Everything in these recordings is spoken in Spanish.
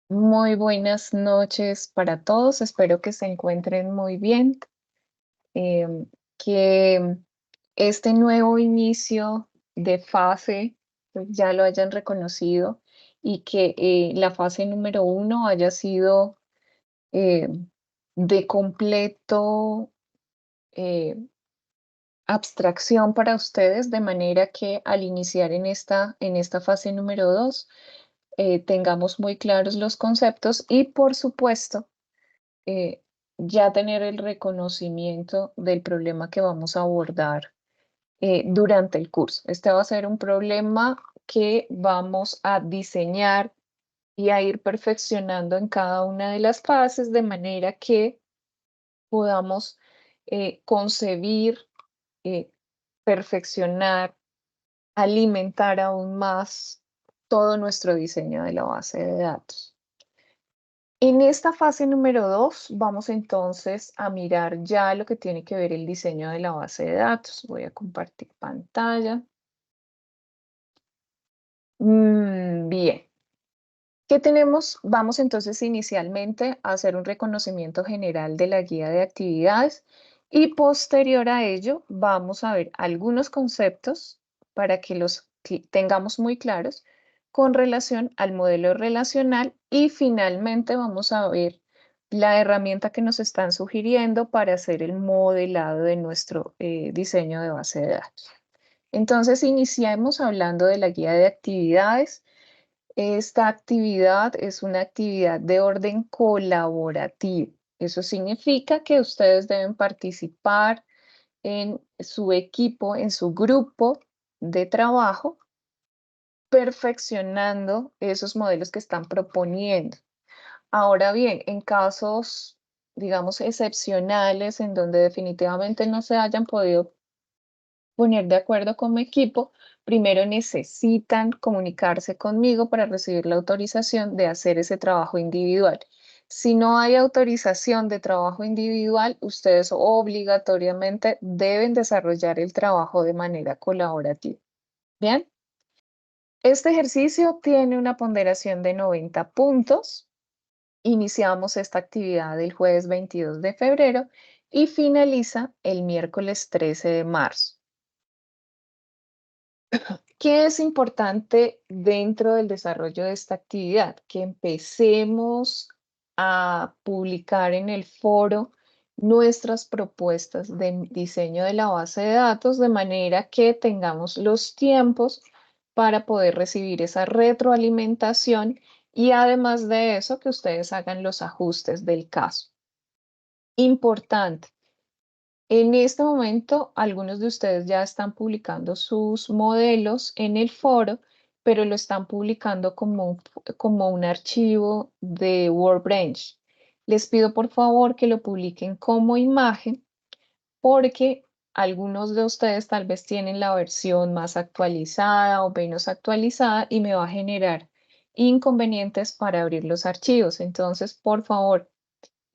Muy buenas noches para todos. Espero que se encuentren muy bien, que este nuevo inicio de fase pues, ya lo hayan reconocido y que la fase número 1 haya sido eh, de completo eh, abstracción para ustedes, de manera que al iniciar en esta fase número 2 tengamos muy claros los conceptos y, por supuesto, eh, ya tener el reconocimiento del problema que vamos a abordar durante el curso. Este va a ser un problema que vamos a diseñar y a ir perfeccionando en cada una de las fases de manera que podamos concebir, eh, perfeccionar, alimentar aún más todo nuestro diseño de la base de datos. En esta fase número 2 vamos entonces a mirar ya lo que tiene que ver el diseño de la base de datos. Voy a compartir pantalla. Bien, ¿qué tenemos? Vamos entonces inicialmente a hacer un reconocimiento general de la guía de actividades y posterior a ello vamos a ver algunos conceptos para que los tengamos muy claros con relación al modelo relacional y finalmente vamos a ver la herramienta que nos están sugiriendo para hacer el modelado de nuestro diseño de base de datos. Entonces, iniciemos hablando de la guía de actividades. Esta actividad es una actividad de orden colaborativo. Eso significa que ustedes deben participar en su equipo, en su grupo de trabajo, perfeccionando esos modelos que están proponiendo. Ahora bien, en casos, digamos, excepcionales, en donde definitivamente no se hayan podido poner de acuerdo como equipo, primero necesitan comunicarse conmigo para recibir la autorización de hacer ese trabajo individual. Si no hay autorización de trabajo individual, ustedes obligatoriamente deben desarrollar el trabajo de manera colaborativa. Bien, este ejercicio tiene una ponderación de 90 puntos. Iniciamos esta actividad el jueves 22 de febrero y finaliza el miércoles 13 de marzo. ¿Qué es importante dentro del desarrollo de esta actividad? Que empecemos a publicar en el foro nuestras propuestas de diseño de la base de datos de manera que tengamos los tiempos para poder recibir esa retroalimentación y además de eso que ustedes hagan los ajustes del caso. Importante. En este momento, algunos de ustedes ya están publicando sus modelos en el foro, pero lo están publicando como un archivo de WordBench. Les pido por favor que lo publiquen como imagen porque algunos de ustedes tal vez tienen la versión más actualizada o menos actualizada y me va a generar inconvenientes para abrir los archivos. Entonces, por favor,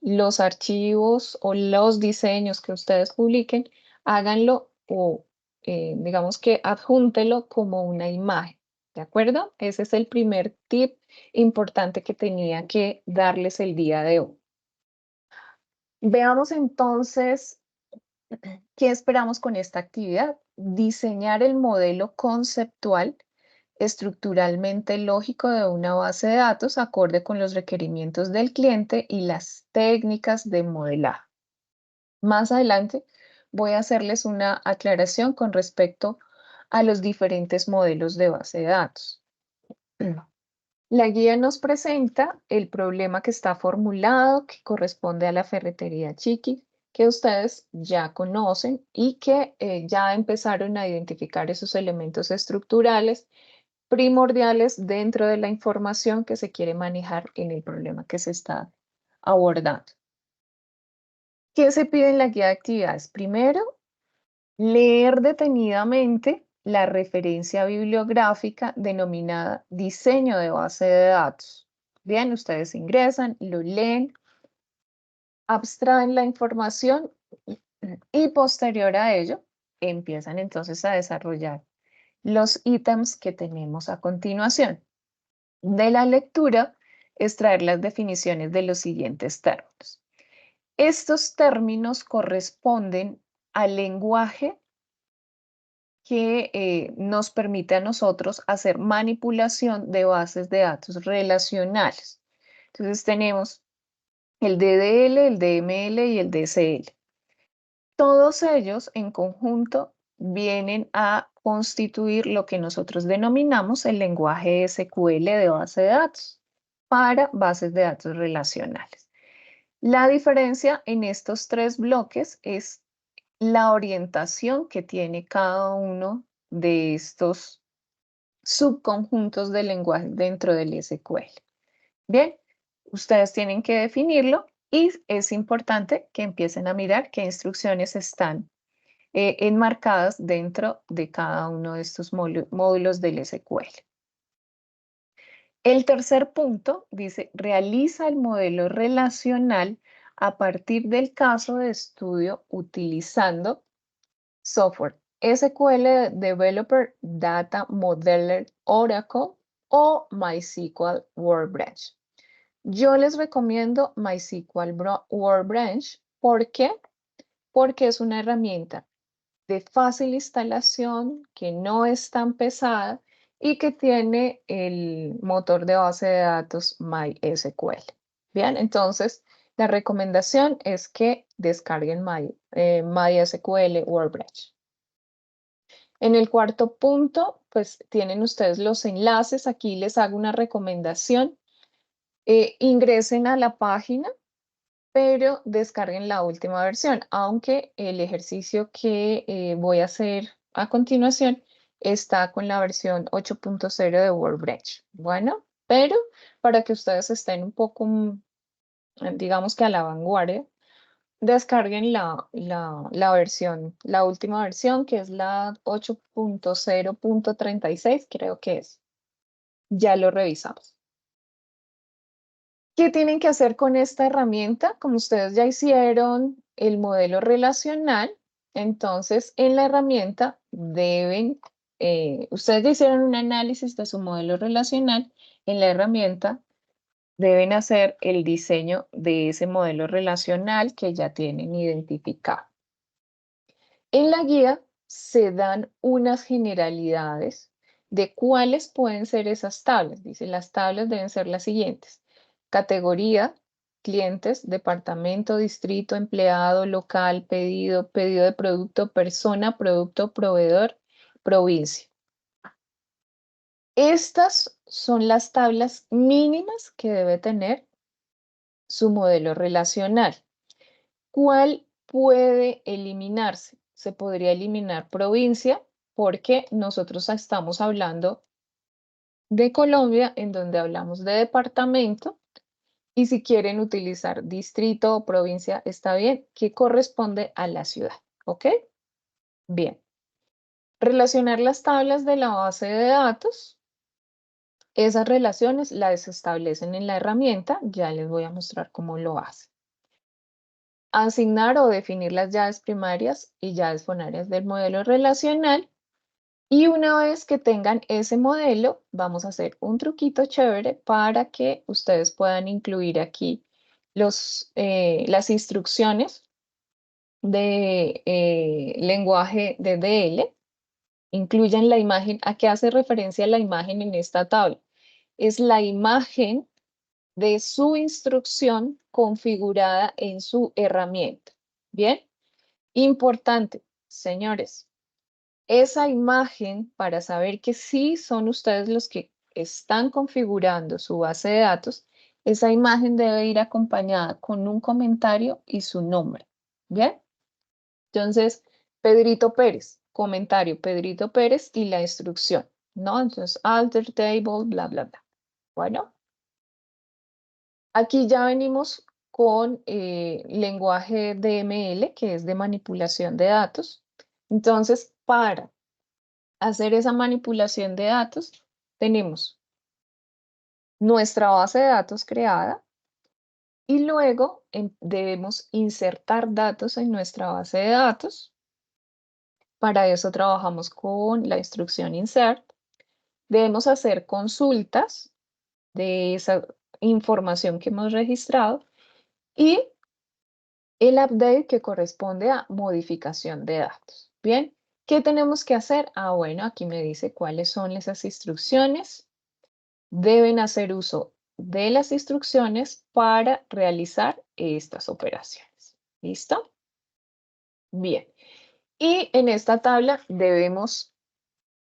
los archivos o los diseños que ustedes publiquen, háganlo o digamos que adjúntelo como una imagen, ¿de acuerdo? Ese es el primer tip importante que tenía que darles el día de hoy. Veamos entonces qué esperamos con esta actividad. Diseñar el modelo conceptual estructuralmente lógico de una base de datos acorde con los requerimientos del cliente y las técnicas de modelaje. Más adelante voy a hacerles una aclaración con respecto a los diferentes modelos de base de datos. La guía nos presenta el problema que está formulado, que corresponde a la ferretería Chiqui, que ustedes ya conocen y que ya empezaron a identificar esos elementos estructurales primordiales dentro de la información que se quiere manejar en el problema que se está abordando. ¿Qué se pide en la guía de actividades? Primero, leer detenidamente la referencia bibliográfica denominada diseño de base de datos. Bien, ustedes ingresan, lo leen, abstraen la información y posterior a ello empiezan entonces a desarrollar los ítems que tenemos a continuación. De la lectura extraer las definiciones de los siguientes términos. Estos términos corresponden al lenguaje que nos permite a nosotros hacer manipulación de bases de datos relacionales. Entonces tenemos el DDL, el DML y el DSL. Todos ellos en conjunto vienen a constituir lo que nosotros denominamos el lenguaje SQL de base de datos para bases de datos relacionales. La diferencia en estos tres bloques es la orientación que tiene cada uno de estos subconjuntos de lenguaje dentro del SQL. Bien, ustedes tienen que definirlo y es importante que empiecen a mirar qué instrucciones están enmarcadas dentro de cada uno de estos módulos del SQL. El tercer punto dice, realiza el modelo relacional a partir del caso de estudio utilizando software SQL Developer, Data Modeler, Oracle o MySQL Workbench. Yo les recomiendo MySQL Workbench. ¿Por qué? Porque es una herramienta de fácil instalación, que no es tan pesada y que tiene el motor de base de datos MySQL. Bien, entonces la recomendación es que descarguen MySQL Workbench. En el cuarto punto, pues tienen ustedes los enlaces. Aquí les hago una recomendación. Ingresen a la página, pero descarguen la última versión, aunque el ejercicio que voy a hacer a continuación está con la versión 8.0 de Workbench. Bueno, pero para que ustedes estén un poco, digamos que a la vanguardia, descarguen la versión, la última versión, que es la 8.0.36, creo que es. Ya lo revisamos. ¿Qué tienen que hacer con esta herramienta? Como ustedes ya hicieron el modelo relacional, entonces en la herramienta deben, ustedes ya hicieron un análisis de su modelo relacional, en la herramienta deben hacer el diseño de ese modelo relacional que ya tienen identificado. En la guía se dan unas generalidades de cuáles pueden ser esas tablas. Dice, las tablas deben ser las siguientes: categoría, clientes, departamento, distrito, empleado, local, pedido, pedido de producto, persona, producto, proveedor, provincia. Estas son las tablas mínimas que debe tener su modelo relacional. ¿Cuál puede eliminarse? Se podría eliminar provincia porque nosotros estamos hablando de Colombia, en donde hablamos de departamento, y si quieren utilizar distrito o provincia, está bien, que corresponde a la ciudad. ¿Ok? Bien. Relacionar las tablas de la base de datos. Esas relaciones las establecen en la herramienta. Ya les voy a mostrar cómo lo hacen. Asignar o definir las llaves primarias y llaves fonarias del modelo relacional. Y una vez que tengan ese modelo, vamos a hacer un truquito chévere para que ustedes puedan incluir aquí las instrucciones de lenguaje DDL. Incluyan la imagen. ¿A qué hace referencia la imagen en esta tabla? Es la imagen de su instrucción configurada en su herramienta. Bien, importante, señores, esa imagen, para saber que sí son ustedes los que están configurando su base de datos, esa imagen debe ir acompañada con un comentario y su nombre. Bien, entonces, Pedrito Pérez, comentario, Pedrito Pérez y la instrucción, ¿no? Entonces, alter table, bla, bla, bla. Bueno. Aquí ya venimos con lenguaje DML, que es de manipulación de datos. Entonces, para hacer esa manipulación de datos, tenemos nuestra base de datos creada y luego debemos insertar datos en nuestra base de datos. Para eso trabajamos con la instrucción insert. Debemos hacer consultas de esa información que hemos registrado y el update que corresponde a modificación de datos. Bien, ¿qué tenemos que hacer? Bueno, aquí me dice cuáles son esas instrucciones. Deben hacer uso de las instrucciones para realizar estas operaciones. ¿Listo? Bien. Y en esta tabla debemos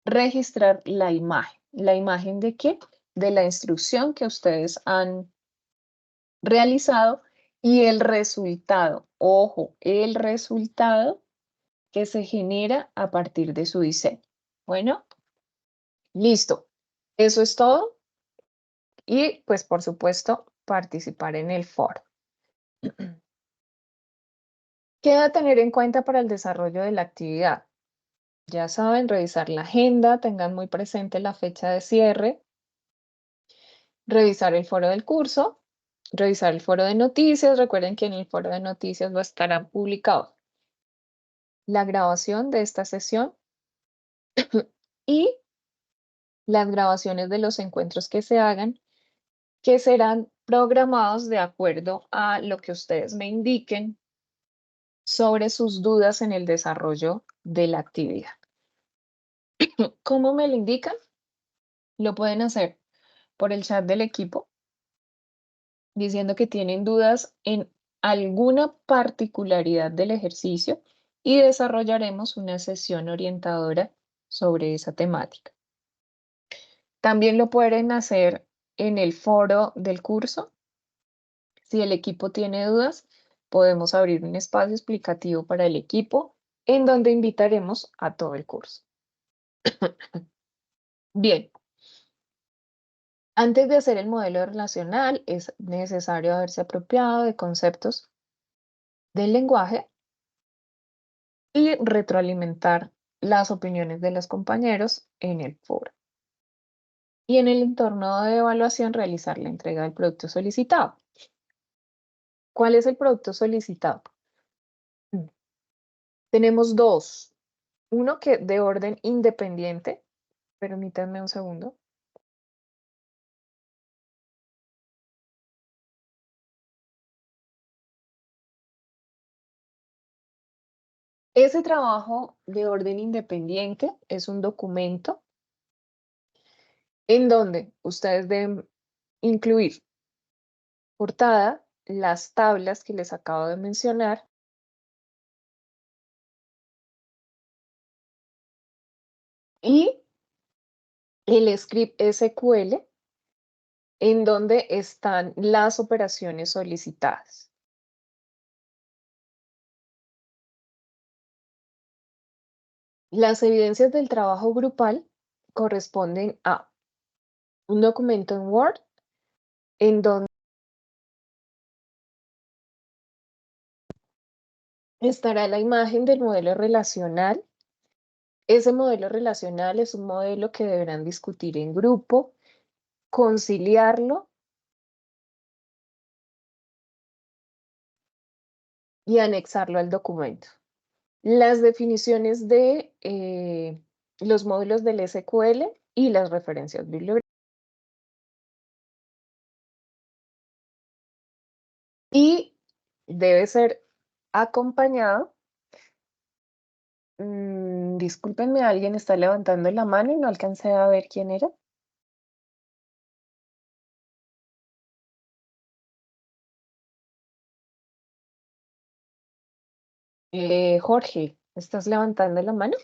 registrar la imagen. ¿La imagen de qué? De la instrucción que ustedes han realizado y el resultado. Ojo, el resultado que se genera a partir de su diseño. Bueno, listo. Eso es todo. Y pues por supuesto, participar en el foro. ¿Qué a tener en cuenta para el desarrollo de la actividad? Ya saben, revisar la agenda, tengan muy presente la fecha de cierre, revisar el foro del curso, revisar el foro de noticias. Recuerden que en el foro de noticias va a estar publicado la grabación de esta sesión y las grabaciones de los encuentros que se hagan, que serán programados de acuerdo a lo que ustedes me indiquen sobre sus dudas en el desarrollo de la actividad. ¿Cómo me lo indican? Lo pueden hacer por el chat del equipo, diciendo que tienen dudas en alguna particularidad del ejercicio y desarrollaremos una sesión orientadora sobre esa temática. También lo pueden hacer en el foro del curso. Si el equipo tiene dudas, podemos abrir un espacio explicativo para el equipo en donde invitaremos a todo el curso. Bien, antes de hacer el modelo relacional es necesario haberse apropiado de conceptos del lenguaje y retroalimentar las opiniones de los compañeros en el foro. Y en el entorno de evaluación realizar la entrega del producto solicitado. ¿Cuál es el producto solicitado? Tenemos dos. Uno que de orden independiente. Permítanme un segundo. Ese trabajo de orden independiente es un documento en donde ustedes deben incluir portada, las tablas que les acabo de mencionar, y el script SQL en donde están las operaciones solicitadas. Las evidencias del trabajo grupal corresponden a un documento en Word en donde estará la imagen del modelo relacional. Ese modelo relacional es un modelo que deberán discutir en grupo, conciliarlo y anexarlo al documento. Las definiciones de los módulos del SQL y las referencias bibliográficas. Y debe ser acompañado. Discúlpenme, alguien está levantando la mano y no alcancé a ver quién era. Jorge, ¿estás levantando la mano?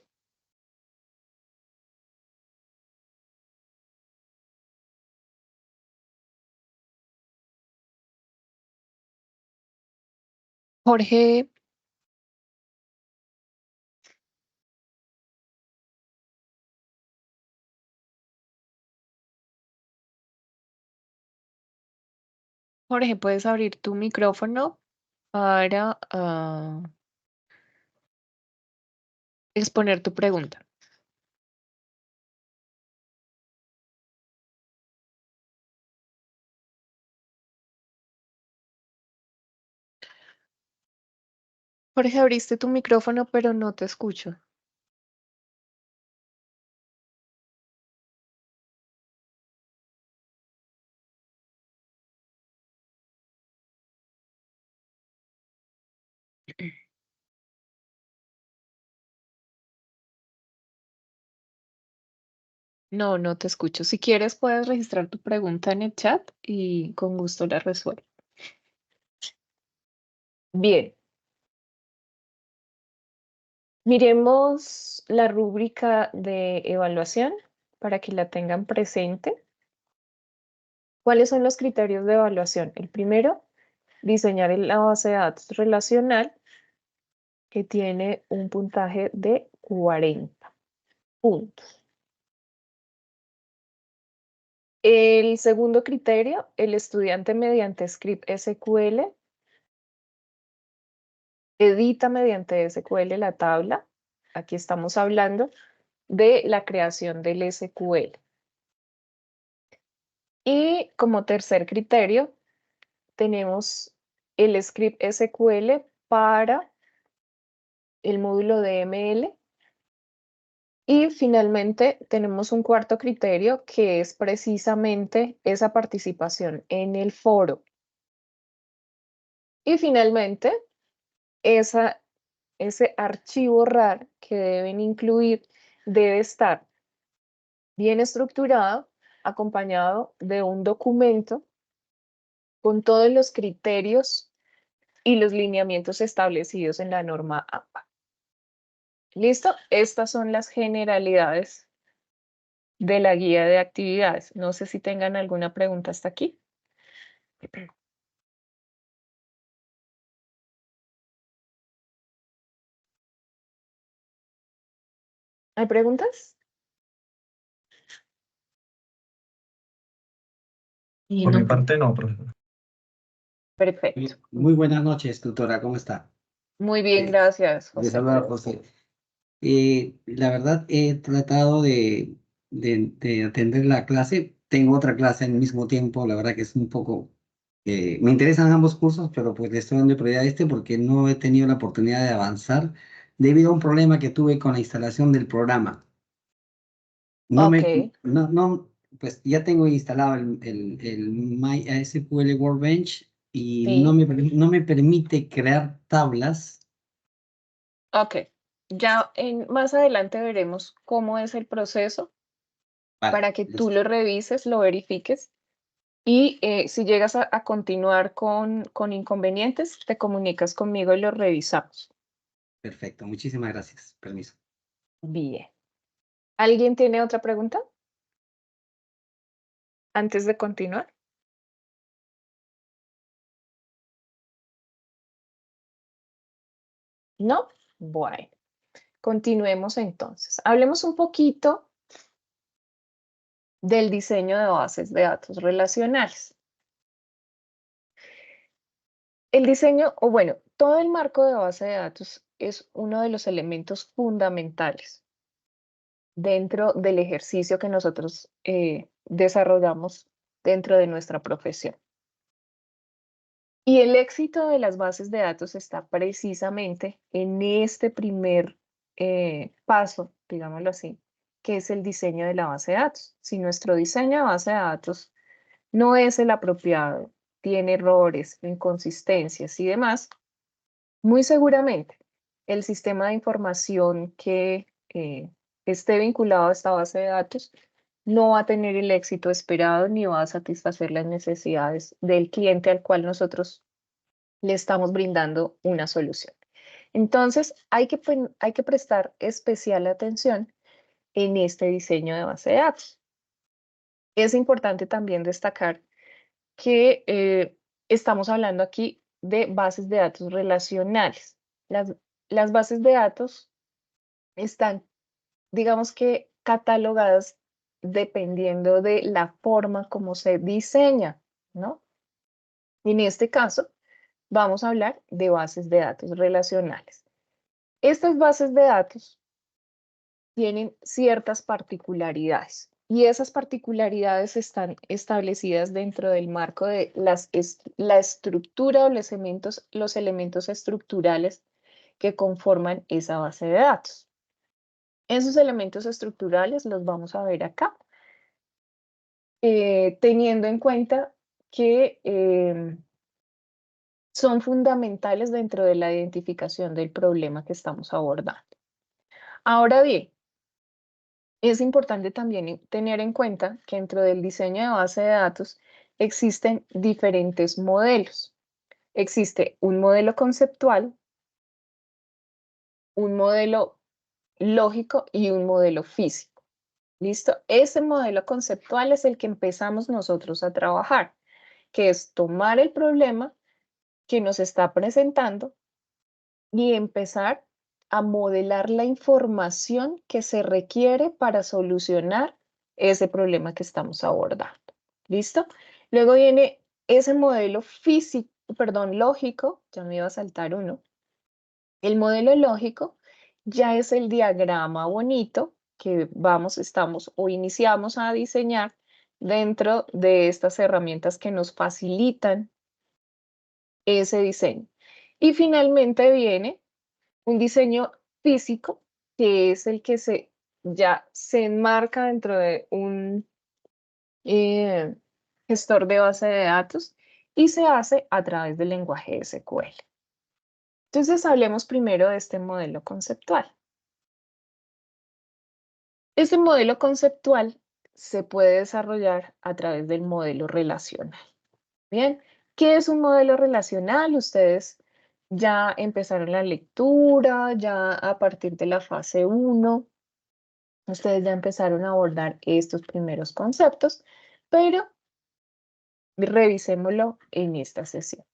Jorge, Jorge, ¿puedes abrir tu micrófono para exponer tu pregunta? Jorge, abriste tu micrófono, pero no te escucho. No, no te escucho. Si quieres, puedes registrar tu pregunta en el chat y con gusto la resuelvo. Bien, miremos la rúbrica de evaluación para que la tengan presente. ¿Cuáles son los criterios de evaluación? El primero, diseñar la base de datos relacional que tiene un puntaje de 40 puntos. El segundo criterio, el estudiante mediante script SQL edita mediante SQL la tabla. Aquí estamos hablando de la creación del SQL. Y como tercer criterio, tenemos el script SQL para el módulo de ML. Y finalmente tenemos un cuarto criterio que es precisamente esa participación en el foro. Y finalmente, ese archivo RAR que deben incluir debe estar bien estructurado, acompañado de un documento con todos los criterios y los lineamientos establecidos en la norma AMPA. ¿Listo? Estas son las generalidades de la guía de actividades. No sé si tengan alguna pregunta hasta aquí. ¿Hay preguntas? Y por mi parte no, profesor. Perfecto. Muy buenas noches, tutora, ¿cómo está? Muy bien, Eh, gracias, Les José. habla José. La verdad, he tratado de atender la clase. Tengo otra clase al mismo tiempo, la verdad que es un poco... me interesan ambos cursos, pero pues le estoy dando prioridad a este porque no he tenido la oportunidad de avanzar debido a un problema que tuve con la instalación del programa. No Ok, me, no, pues ya tengo instalado el MySQL Workbench y sí, no me permite crear tablas. ok. Ya más adelante veremos cómo es el proceso Vale, para que tú lo revises, lo verifiques y si llegas a continuar con inconvenientes, te comunicas conmigo y lo revisamos. perfecto, muchísimas gracias. Permiso. Bien. ¿Alguien tiene otra pregunta antes de continuar? ¿No? Bueno, continuemos entonces. Hablemos un poquito del diseño de bases de datos relacionales. El diseño, o bueno, todo el marco de base de datos es uno de los elementos fundamentales dentro del ejercicio que nosotros desarrollamos dentro de nuestra profesión. Y el éxito de las bases de datos está precisamente en este primer paso, digámoslo así, que es el diseño de la base de datos. Si nuestro diseño de base de datos no es el apropiado, tiene errores, inconsistencias y demás, muy seguramente el sistema de información que esté vinculado a esta base de datos no va a tener el éxito esperado ni va a satisfacer las necesidades del cliente al cual nosotros le estamos brindando una solución. Entonces, hay que prestar especial atención en este diseño de base de datos. Es importante también destacar que estamos hablando aquí de bases de datos relacionales. Las bases de datos están, digamos que, catalogadas dependiendo de la forma como se diseña, ¿no? En este caso, vamos a hablar de bases de datos relacionales. Estas bases de datos tienen ciertas particularidades y esas particularidades están establecidas dentro del marco de la estructura o los elementos estructurales que conforman esa base de datos. Esos elementos estructurales los vamos a ver acá, teniendo en cuenta que son fundamentales dentro de la identificación del problema que estamos abordando. Ahora bien, es importante también tener en cuenta que dentro del diseño de base de datos existen diferentes modelos. Existe un modelo conceptual, un modelo lógico y un modelo físico. ¿Listo? Ese modelo conceptual es el que empezamos nosotros a trabajar, que es tomar el problema que nos está presentando y empezar a modelar la información que se requiere para solucionar ese problema que estamos abordando. ¿Listo? Luego viene ese modelo físico, perdón, lógico, ya me iba a saltar uno. El modelo lógico ya es el diagrama bonito que estamos o iniciamos a diseñar dentro de estas herramientas que nos facilitan ese diseño. Y finalmente viene un diseño físico, que es el que ya se enmarca dentro de un gestor de base de datos y se hace a través del lenguaje SQL. Entonces, hablemos primero de este modelo conceptual. Este modelo conceptual se puede desarrollar a través del modelo relacional. Bien, ¿qué es un modelo relacional? Ustedes ya empezaron la lectura, ya a partir de la fase 1, ustedes ya empezaron a abordar estos primeros conceptos, pero revisémoslo en esta sesión.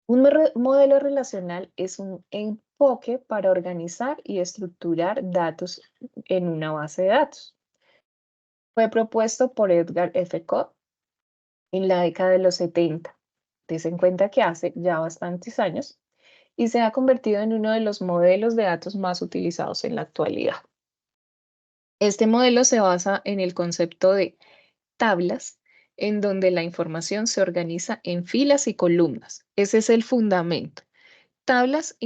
Un modelo relacional es un enfoque para organizar y estructurar datos en una base de datos. Fue propuesto por Edgar F. Codd en la década de los 70. Tense en cuenta que hace ya bastantes años y se ha convertido en uno de los modelos de datos más utilizados en la actualidad. Este modelo se basa en el concepto de tablas, en donde la información se organiza en filas y columnas. Ese es el fundamento. Tablas,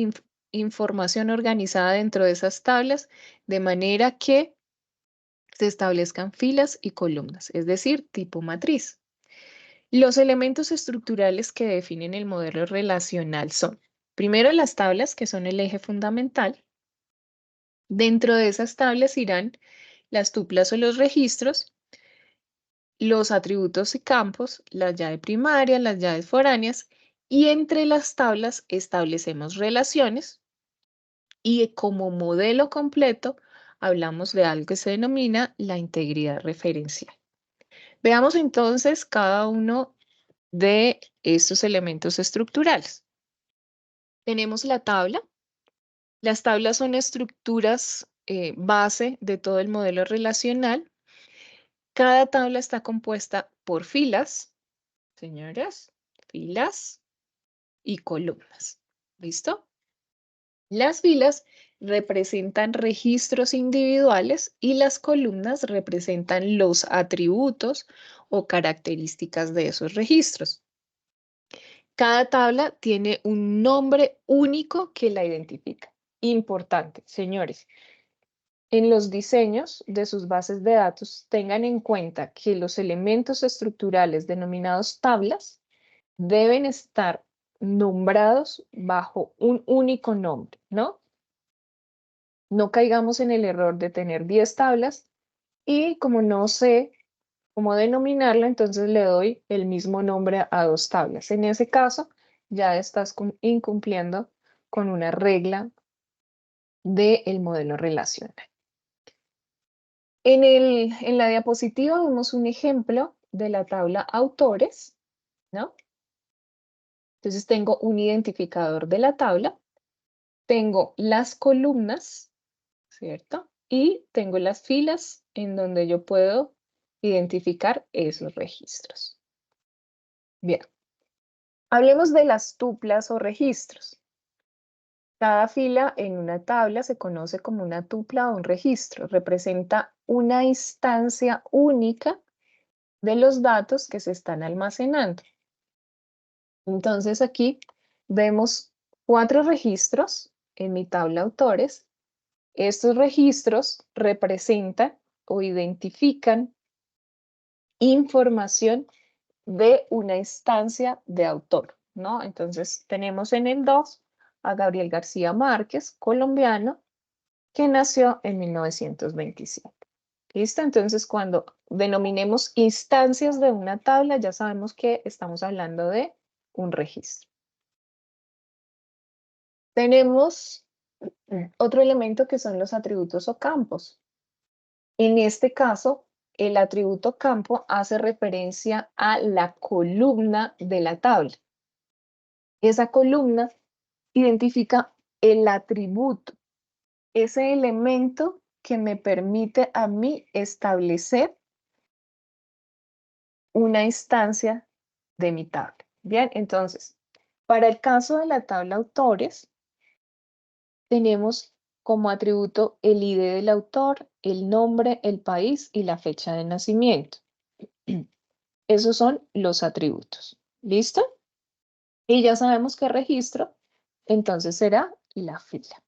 información organizada dentro de esas tablas, de manera que se establezcan filas y columnas, es decir, tipo matriz. Los elementos estructurales que definen el modelo relacional son, primero, las tablas, que son el eje fundamental. Dentro de esas tablas irán las tuplas o los registros, los atributos y campos, la llave primaria, las llaves foráneas, y entre las tablas establecemos relaciones, y como modelo completo hablamos de algo que se denomina la integridad referencial. Veamos entonces cada uno de estos elementos estructurales. Tenemos la tabla. Las tablas son estructuras base de todo el modelo relacional. Cada tabla está compuesta por filas, señoras, filas y columnas. ¿Listo? Las filas representan registros individuales y las columnas representan los atributos o características de esos registros. Cada tabla tiene un nombre único que la identifica. Importante, señores. En los diseños de sus bases de datos, tengan en cuenta que los elementos estructurales denominados tablas deben estar nombrados bajo un único nombre, ¿no? No caigamos en el error de tener 10 tablas y como no sé cómo denominarla, entonces le doy el mismo nombre a 2 tablas. En ese caso, ya estás incumpliendo con una regla del modelo relacional. En la diapositiva vemos un ejemplo de la tabla autores, ¿no? Entonces tengo un identificador de la tabla, tengo las columnas, ¿cierto? Y tengo las filas en donde yo puedo identificar esos registros. Bien, hablemos de las tuplas o registros. Cada fila en una tabla se conoce como una tupla o un registro. Representa una instancia única de los datos que se están almacenando. Entonces aquí vemos 4 registros en mi tabla autores. Estos registros representan o identifican información de una instancia de autor. ¿no? Entonces tenemos en el 2 a Gabriel García Márquez, colombiano, que nació en 1927. ¿Listo? Entonces, cuando denominemos instancias de una tabla, ya sabemos que estamos hablando de un registro. Tenemos otro elemento que son los atributos o campos. En este caso, el atributo campo hace referencia a la columna de la tabla. Esa columna identifica el atributo, ese elemento que me permite a mí establecer una instancia de mi tabla. Bien, entonces, para el caso de la tabla autores, tenemos como atributo el ID del autor, el nombre, el país y la fecha de nacimiento. Esos son los atributos. ¿Listo? Y ya sabemos qué registro, entonces será la fila.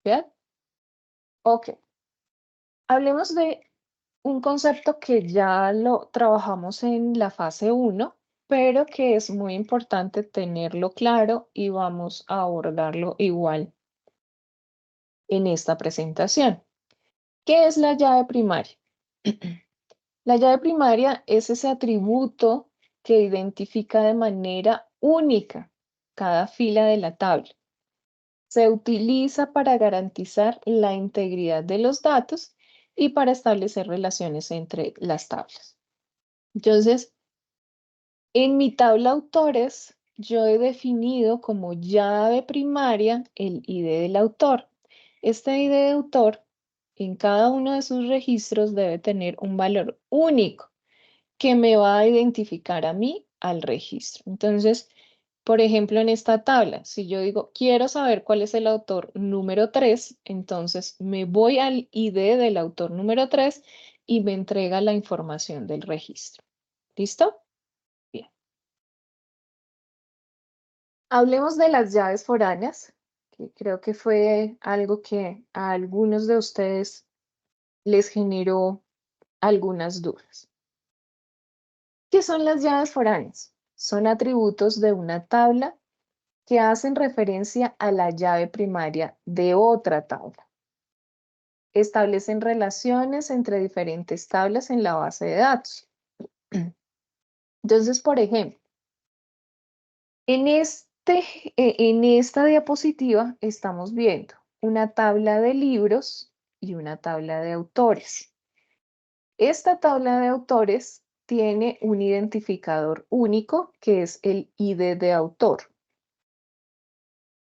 ¿Bien? Ok. Hablemos de un concepto que ya lo trabajamos en la fase 1, pero que es muy importante tenerlo claro y vamos a abordarlo igual en esta presentación. ¿Qué es la llave primaria? La llave primaria es ese atributo que identifica de manera única cada fila de la tabla. Se utiliza para garantizar la integridad de los datos y para establecer relaciones entre las tablas. Entonces, en mi tabla autores, yo he definido como llave primaria el ID del autor. Este ID de autor en cada uno de sus registros debe tener un valor único que me va a identificar a mí al registro. Entonces, por ejemplo, en esta tabla, si yo digo, quiero saber cuál es el autor número 3, entonces me voy al ID del autor número 3 y me entrega la información del registro. ¿Listo? Bien. Hablemos de las llaves foráneas, que creo que fue algo que a algunos de ustedes les generó algunas dudas. ¿Qué son las llaves foráneas? Son atributos de una tabla que hacen referencia a la llave primaria de otra tabla. Establecen relaciones entre diferentes tablas en la base de datos. Entonces, por ejemplo, en esta diapositiva estamos viendo una tabla de libros y una tabla de autores. Esta tabla de autores tiene un identificador único que es el ID de autor.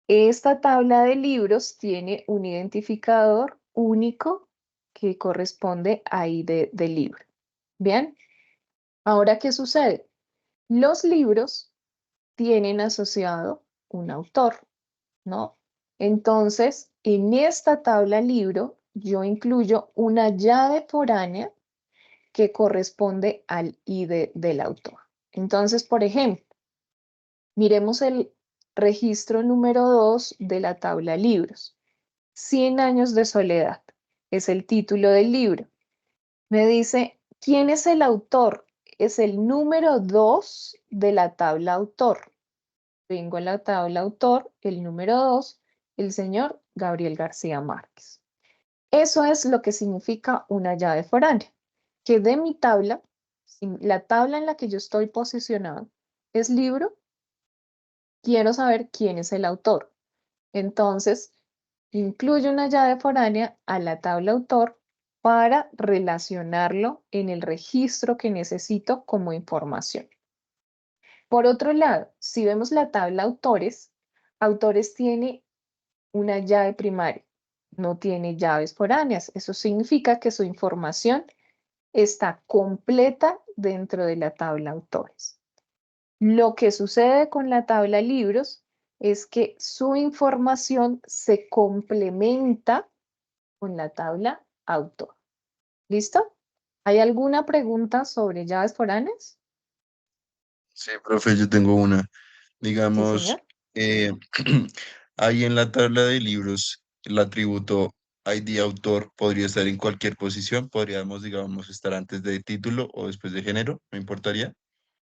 Esta tabla de libros tiene un identificador único que corresponde a ID del libro. Bien, ahora, ¿qué sucede? Los libros tienen asociado un autor, ¿no? Entonces, en esta tabla libro, yo incluyo una llave foránea que corresponde al ID del autor. Entonces, por ejemplo, miremos el registro número 2 de la tabla libros. 100 años de soledad es el título del libro. Me dice, ¿quién es el autor? Es el número 2 de la tabla autor. Vengo a la tabla autor, el número 2, el señor Gabriel García Márquez. Eso es lo que significa una llave foránea, que de mi tabla, la tabla en la que yo estoy posicionado es libro, quiero saber quién es el autor. Entonces, incluyo una llave foránea a la tabla autor para relacionarlo en el registro que necesito como información. Por otro lado, si vemos la tabla autores, autores tiene una llave primaria, no tiene llaves foráneas. Eso significa que su información está completa dentro de la tabla autores. Lo que sucede con la tabla libros es que su información se complementa con la tabla autor. ¿Listo? ¿Hay alguna pregunta sobre llaves foráneas? Sí, profe, yo tengo una. Sí, Digamos, señor. eh, ahí en la tabla de libros, el atributo ID autor podría estar en cualquier posición. Podríamos, digamos, estar antes de título o después de género, no importaría.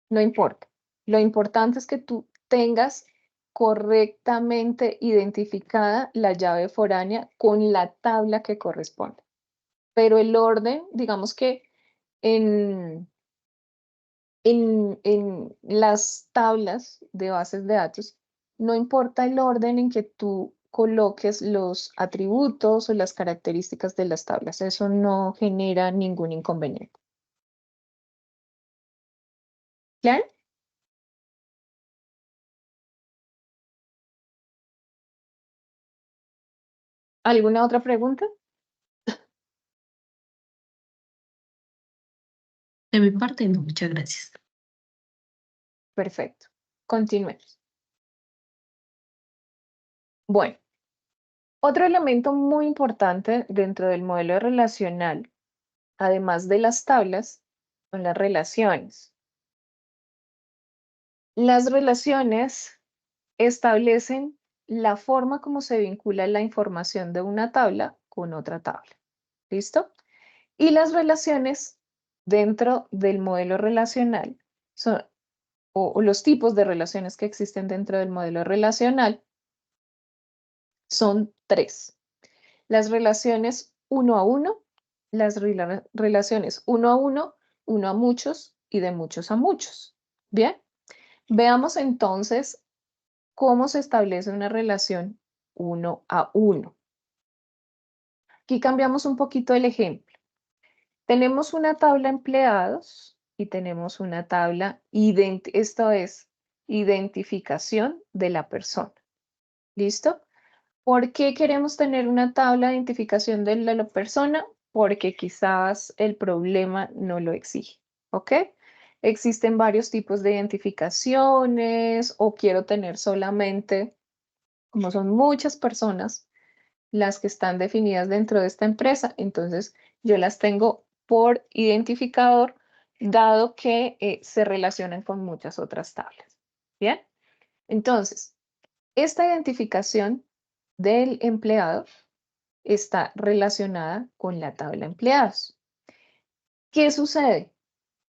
No importa. Lo importante es que tú tengas correctamente identificada la llave foránea con la tabla que corresponde. Pero el orden, digamos que en las tablas de bases de datos, no importa el orden en que tú coloques los atributos o las características de las tablas, eso no genera ningún inconveniente. ¿Claro? ¿Alguna otra pregunta? De mi parte, no, muchas gracias. Perfecto. Continuemos. Bueno, otro elemento muy importante dentro del modelo relacional, además de las tablas, son las relaciones. Las relaciones establecen la forma como se vincula la información de una tabla con otra tabla. ¿Listo? Y las relaciones dentro del modelo relacional son, o los tipos de relaciones que existen dentro del modelo relacional son tres. Las relaciones uno a uno, las relaciones uno a muchos y de muchos a muchos. Bien, veamos entonces cómo se establece una relación uno a uno. Aquí cambiamos un poquito el ejemplo. Tenemos una tabla empleados y tenemos una tabla, esto es, identificación de la persona. ¿Listo? ¿Por qué queremos tener una tabla de identificación de la persona? Porque quizás el problema no lo exige, ¿ok? Existen varios tipos de identificaciones o quiero tener solamente, como son muchas personas las que están definidas dentro de esta empresa, entonces yo las tengo por identificador, dado que se relacionan con muchas otras tablas. ¿Bien? Entonces, esta identificación del empleado está relacionada con la tabla empleados. ¿Qué sucede?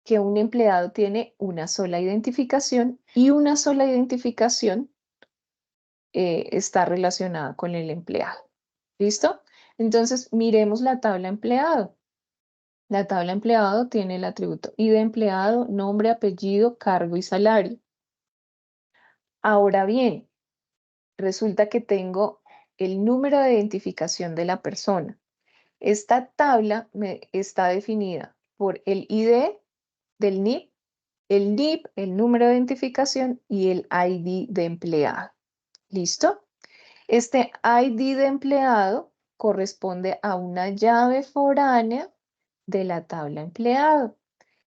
Que un empleado tiene una sola identificación y una sola identificación está relacionada con el empleado. ¿Listo? Entonces, miremos la tabla empleado. La tabla empleado tiene el atributo ID empleado, nombre, apellido, cargo y salario. Ahora bien, resulta que tengo el número de identificación de la persona. Esta tabla está definida por el ID del NIP, el NIP, el número de identificación y el ID de empleado. ¿Listo? Este ID de empleado corresponde a una llave foránea de la tabla empleado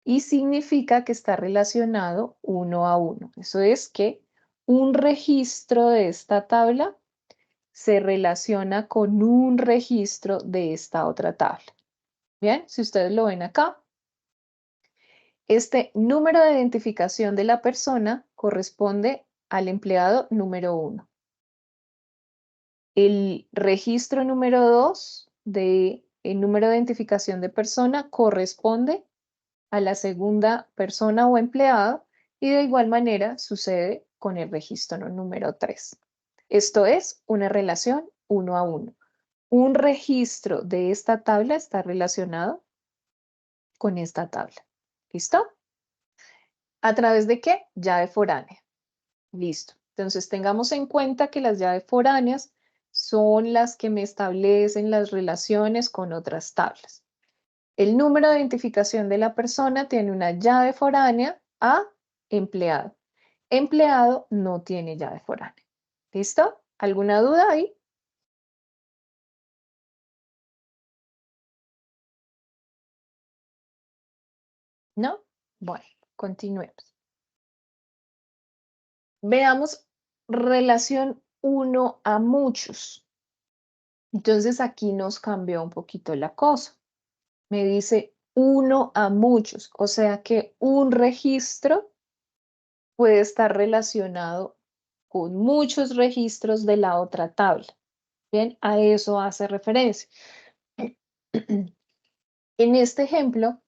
y significa que está relacionado uno a uno. Eso es que un registro de esta tabla se relaciona con un registro de esta otra tabla. Bien, si ustedes lo ven acá, este número de identificación de la persona corresponde al empleado número 1. El registro número 2 del número de identificación de persona corresponde a la segunda persona o empleado y de igual manera sucede con el registro número 3. Esto es una relación uno a uno. Un registro de esta tabla está relacionado con esta tabla. ¿Listo? ¿A través de qué? Llave foránea. Listo. Entonces tengamos en cuenta que las llaves foráneas son las que me establecen las relaciones con otras tablas. El número de identificación de la persona tiene una llave foránea a empleado. Empleado no tiene llave foránea. ¿Listo? ¿Alguna duda ahí? ¿No? Bueno, continuemos. Veamos relación uno a muchos. Entonces aquí nos cambió un poquito la cosa. Me dice uno a muchos, o sea que un registro puede estar relacionado con muchos registros de la otra tabla. Bien, a eso hace referencia. En este ejemplo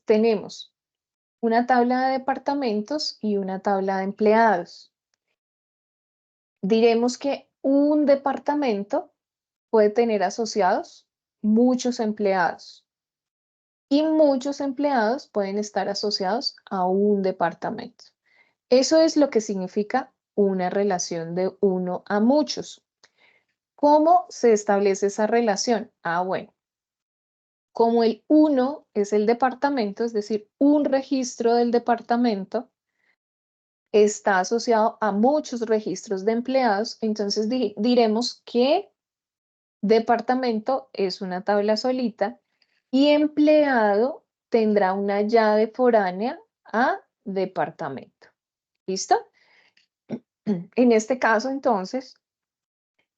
tenemos una tabla de departamentos y una tabla de empleados. diremos que un departamento puede tener asociados muchos empleados y muchos empleados pueden estar asociados a un departamento. Eso es lo que significa una relación de uno a muchos. ¿Cómo se establece esa relación? Bueno, como el 1 es el departamento, es decir, un registro del departamento está asociado a muchos registros de empleados, entonces diremos que departamento es una tabla solita y empleado tendrá una llave foránea a departamento. ¿Listo? En este caso, entonces,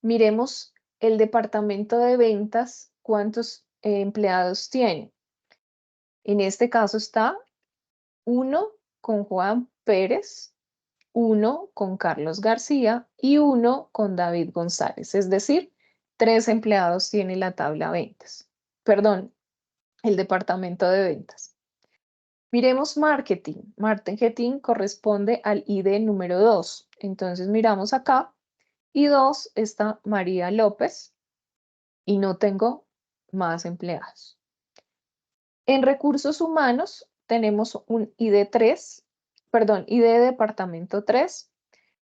miremos el departamento de ventas, ¿cuántos empleados tiene? En este caso está 1 con Juan Pérez, 1 con Carlos García y 1 con David González. Es decir, 3 empleados tiene la tabla ventas. Perdón, el departamento de ventas. Miremos marketing. Marketing corresponde al ID número 2. Entonces miramos acá y 2 está María López y no tengo más empleados. En recursos humanos tenemos un ID 3, perdón, ID departamento 3.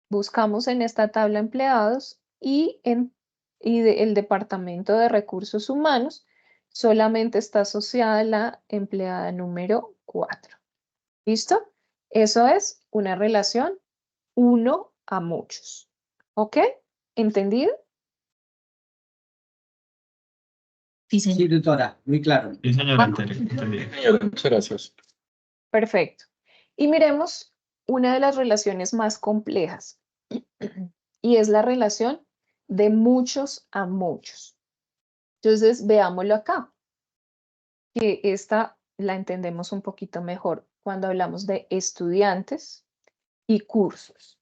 Buscamos en esta tabla empleados y en el departamento de recursos humanos solamente está asociada la empleada número 4. ¿Listo? Eso es una relación uno a muchos. ¿Ok? ¿Entendido? Sí, Sí, señor. tutora, muy claro. Sí, señora, entendí. Muchas gracias. Perfecto. Y miremos una de las relaciones más complejas y es la relación de muchos a muchos. Entonces, veámoslo acá, que esta la entendemos un poquito mejor cuando hablamos de estudiantes y cursos.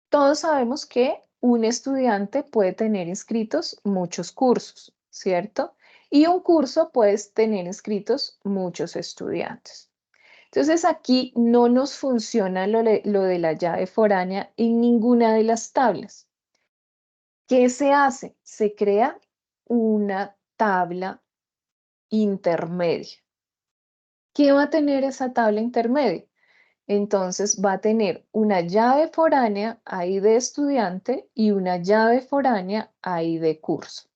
Todos sabemos que un estudiante puede tener inscritos muchos cursos, ¿cierto? Y un curso puede tener inscritos muchos estudiantes. Entonces aquí no nos funciona lo de la llave foránea en ninguna de las tablas. ¿Qué se hace? Se crea una tabla intermedia. ¿Qué va a tener esa tabla intermedia? Entonces va a tener una llave foránea ahí de estudiante y una llave foránea ahí de curso.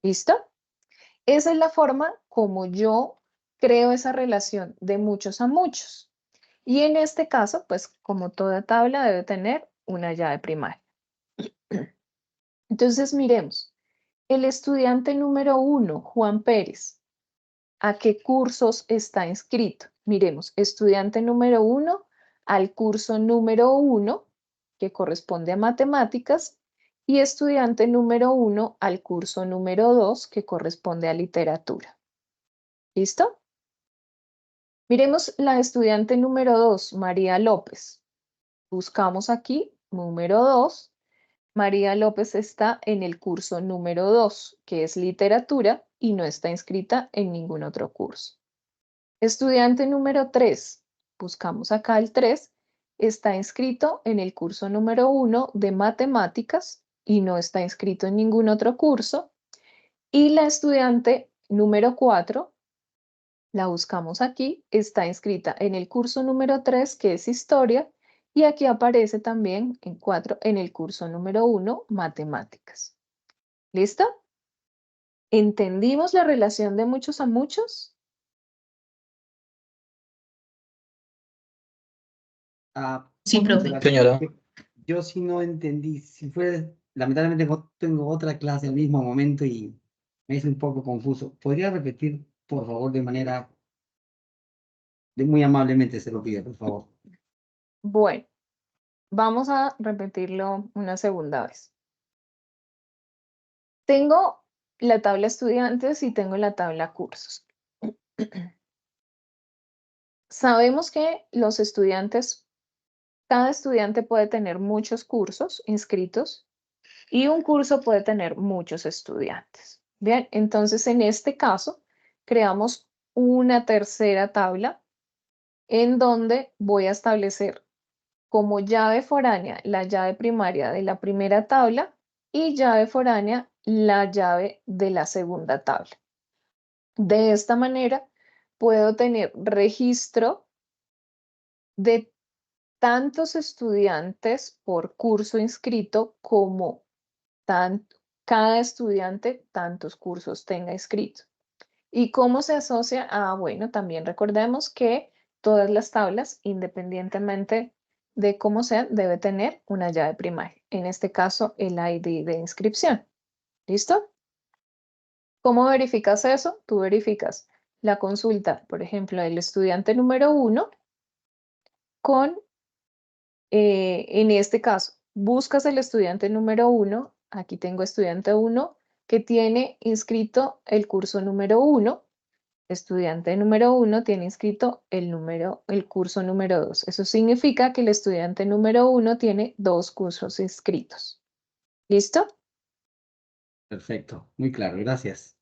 ¿Listo? Esa es la forma como yo creo esa relación de muchos a muchos. Y en este caso, pues como toda tabla debe tener una llave primaria. Entonces miremos, el estudiante número 1, Juan Pérez, ¿a qué cursos está inscrito? Miremos, estudiante número 1 al curso número 1, que corresponde a matemáticas, y estudiante número 1 al curso número 2, que corresponde a literatura. ¿Listo? Miremos la estudiante número 2, María López. Buscamos aquí, número 2. María López está en el curso número 2, que es literatura, y no está inscrita en ningún otro curso. Estudiante número 3, buscamos acá el 3, está inscrito en el curso número 1 de matemáticas y no está inscrito en ningún otro curso. Y la estudiante número 4, la buscamos aquí, está inscrita en el curso número 3, que es historia, y aquí aparece también en 4 en el curso número 1, matemáticas. ¿Listo? ¿Entendimos la relación de muchos a muchos? Sí, profe. Señora, Señora. yo sí no entendí. Si fue, lamentablemente tengo otra clase al mismo momento y me hice un poco confuso. ¿Podría repetir, por favor, de manera, muy amablemente se lo pido, por favor? Bueno, vamos a repetirlo una segunda vez. Tengo la tabla estudiantes y tengo la tabla cursos. Sabemos que los estudiantes, cada estudiante puede tener muchos cursos inscritos y un curso puede tener muchos estudiantes. Bien, entonces en este caso creamos una tercera tabla en donde voy a establecer como llave foránea la llave primaria de la primera tabla y llave foránea la llave de la segunda tabla. De esta manera puedo tener registro de tantos estudiantes por curso inscrito como cada estudiante tantos cursos tenga inscrito. ¿Y cómo se asocia? Bueno, también recordemos que todas las tablas, independientemente de cómo sean, debe tener una llave primaria. En este caso, el ID de inscripción. ¿Listo? ¿Cómo verificas eso? Tú verificas la consulta, por ejemplo, del estudiante número 1 con, en este caso, buscas el estudiante número 1. Aquí tengo estudiante 1 que tiene inscrito el curso número 1. Estudiante número 1 tiene inscrito el curso número 2. Eso significa que el estudiante número 1 tiene 2 cursos inscritos. ¿Listo? Perfecto, muy claro, gracias.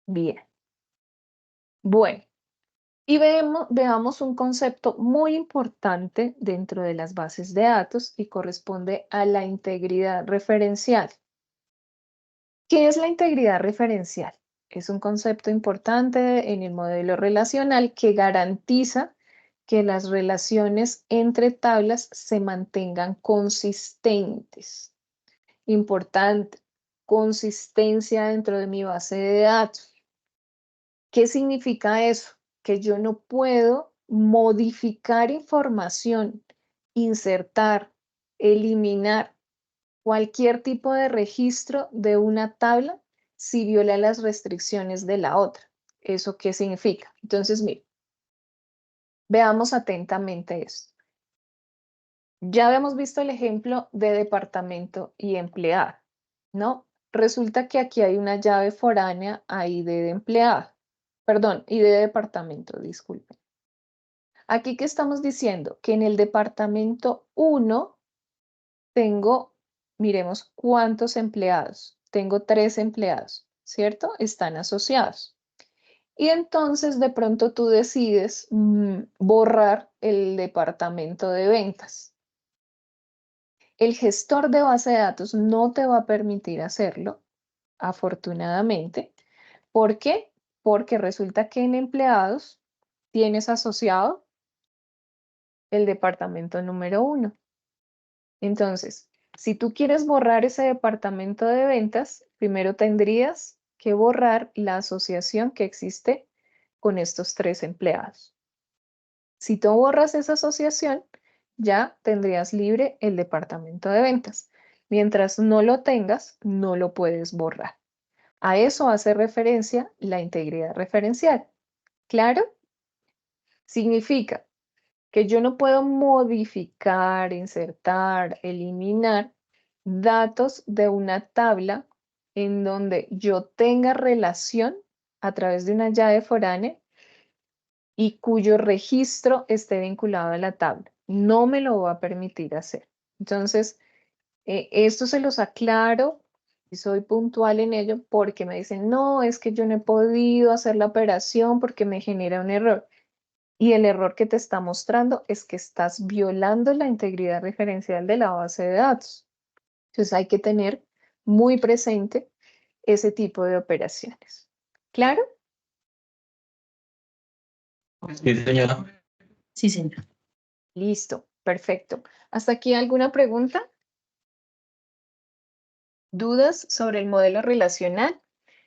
Bien. Bueno, y veamos un concepto muy importante dentro de las bases de datos y corresponde a la integridad referencial. ¿Qué es la integridad referencial? Es un concepto importante en el modelo relacional que garantiza que las relaciones entre tablas se mantengan consistentes. Importante, consistencia dentro de mi base de datos. ¿Qué significa eso? Que yo no puedo modificar información, insertar, eliminar cualquier tipo de registro de una tabla si viola las restricciones de la otra. ¿Eso qué significa? Entonces, mire, veamos atentamente esto. Ya habíamos visto el ejemplo de departamento y empleado, ¿no? Resulta que aquí hay una llave foránea ID de empleado, perdón, ID de departamento, disculpen. Aquí, ¿qué estamos diciendo? Que en el departamento 1 tengo, miremos cuántos empleados. Tengo 3 empleados, ¿cierto? Están asociados. Y entonces de pronto tú decides borrar el departamento de ventas. El gestor de base de datos no te va a permitir hacerlo, afortunadamente. ¿Por qué? Porque resulta que en empleados tienes asociado el departamento número 1. Entonces, si tú quieres borrar ese departamento de ventas, primero tendrías que borrar la asociación que existe con estos 3 empleados. Si tú borras esa asociación, ya tendrías libre el departamento de ventas. Mientras no lo tengas, no lo puedes borrar. A eso hace referencia la integridad referencial. ¿Claro? Significa que yo no puedo modificar, insertar, eliminar datos de una tabla en donde yo tenga relación a través de una llave foránea y cuyo registro esté vinculado a la tabla. No me lo va a permitir hacer. Entonces, esto se los aclaro y soy puntual en ello porque me dicen, no, es que yo no he podido hacer la operación porque me genera un error. Y el error que te está mostrando es que estás violando la integridad referencial de la base de datos. Entonces hay que tener muy presente ese tipo de operaciones. ¿Claro? Sí, señora. Sí, señor. Listo, perfecto. ¿Hasta aquí alguna pregunta? ¿Dudas sobre el modelo relacional?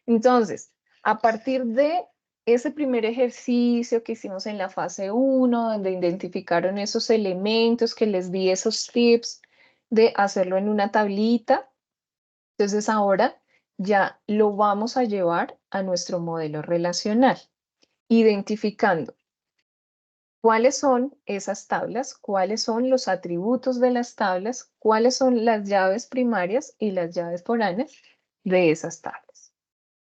Entonces, a partir de ese primer ejercicio que hicimos en la fase 1, donde identificaron esos elementos, que les di esos tips de hacerlo en una tablita, entonces ahora ya lo vamos a llevar a nuestro modelo relacional, identificando cuáles son esas tablas, cuáles son los atributos de las tablas, cuáles son las llaves primarias y las llaves foráneas de esas tablas.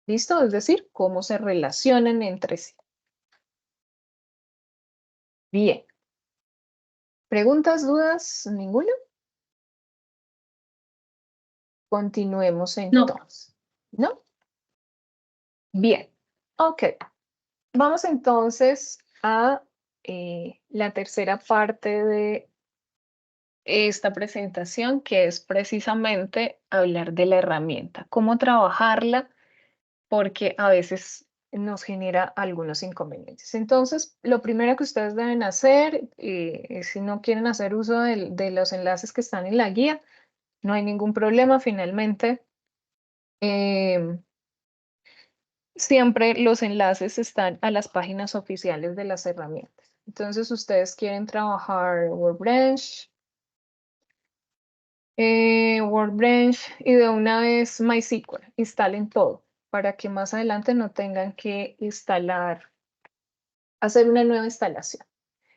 ¿Listo? Es decir, cómo se relacionan entre sí. Bien. ¿Preguntas, dudas? ¿Ninguna? Continuemos entonces. ¿No? Bien. Ok. Vamos entonces a la tercera parte de esta presentación, que es precisamente hablar de la herramienta, cómo trabajarla, porque a veces nos genera algunos inconvenientes. Entonces, lo primero que ustedes deben hacer, si no quieren hacer uso de los enlaces que están en la guía, no hay ningún problema. Finalmente, siempre los enlaces están a las páginas oficiales de las herramientas. Entonces, ustedes quieren trabajar Workbench, y de una vez MySQL, instalen todo para que más adelante no tengan que hacer una nueva instalación.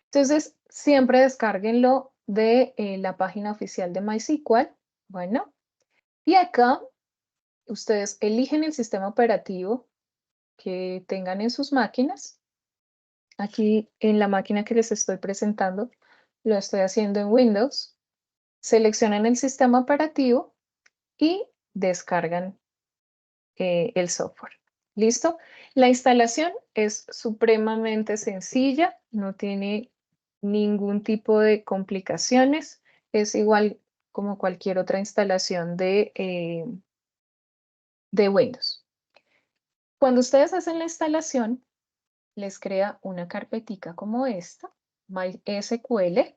Entonces, siempre descárguenlo de la página oficial de MySQL. Bueno, y acá ustedes eligen el sistema operativo que tengan en sus máquinas. Aquí en la máquina que les estoy presentando, lo estoy haciendo en Windows. Seleccionan el sistema operativo y descargan el software. ¿Listo? La instalación es supremamente sencilla, no tiene ningún tipo de complicaciones, es igual como cualquier otra instalación de Windows. Cuando ustedes hacen la instalación, les crea una carpetica como esta, MySQL,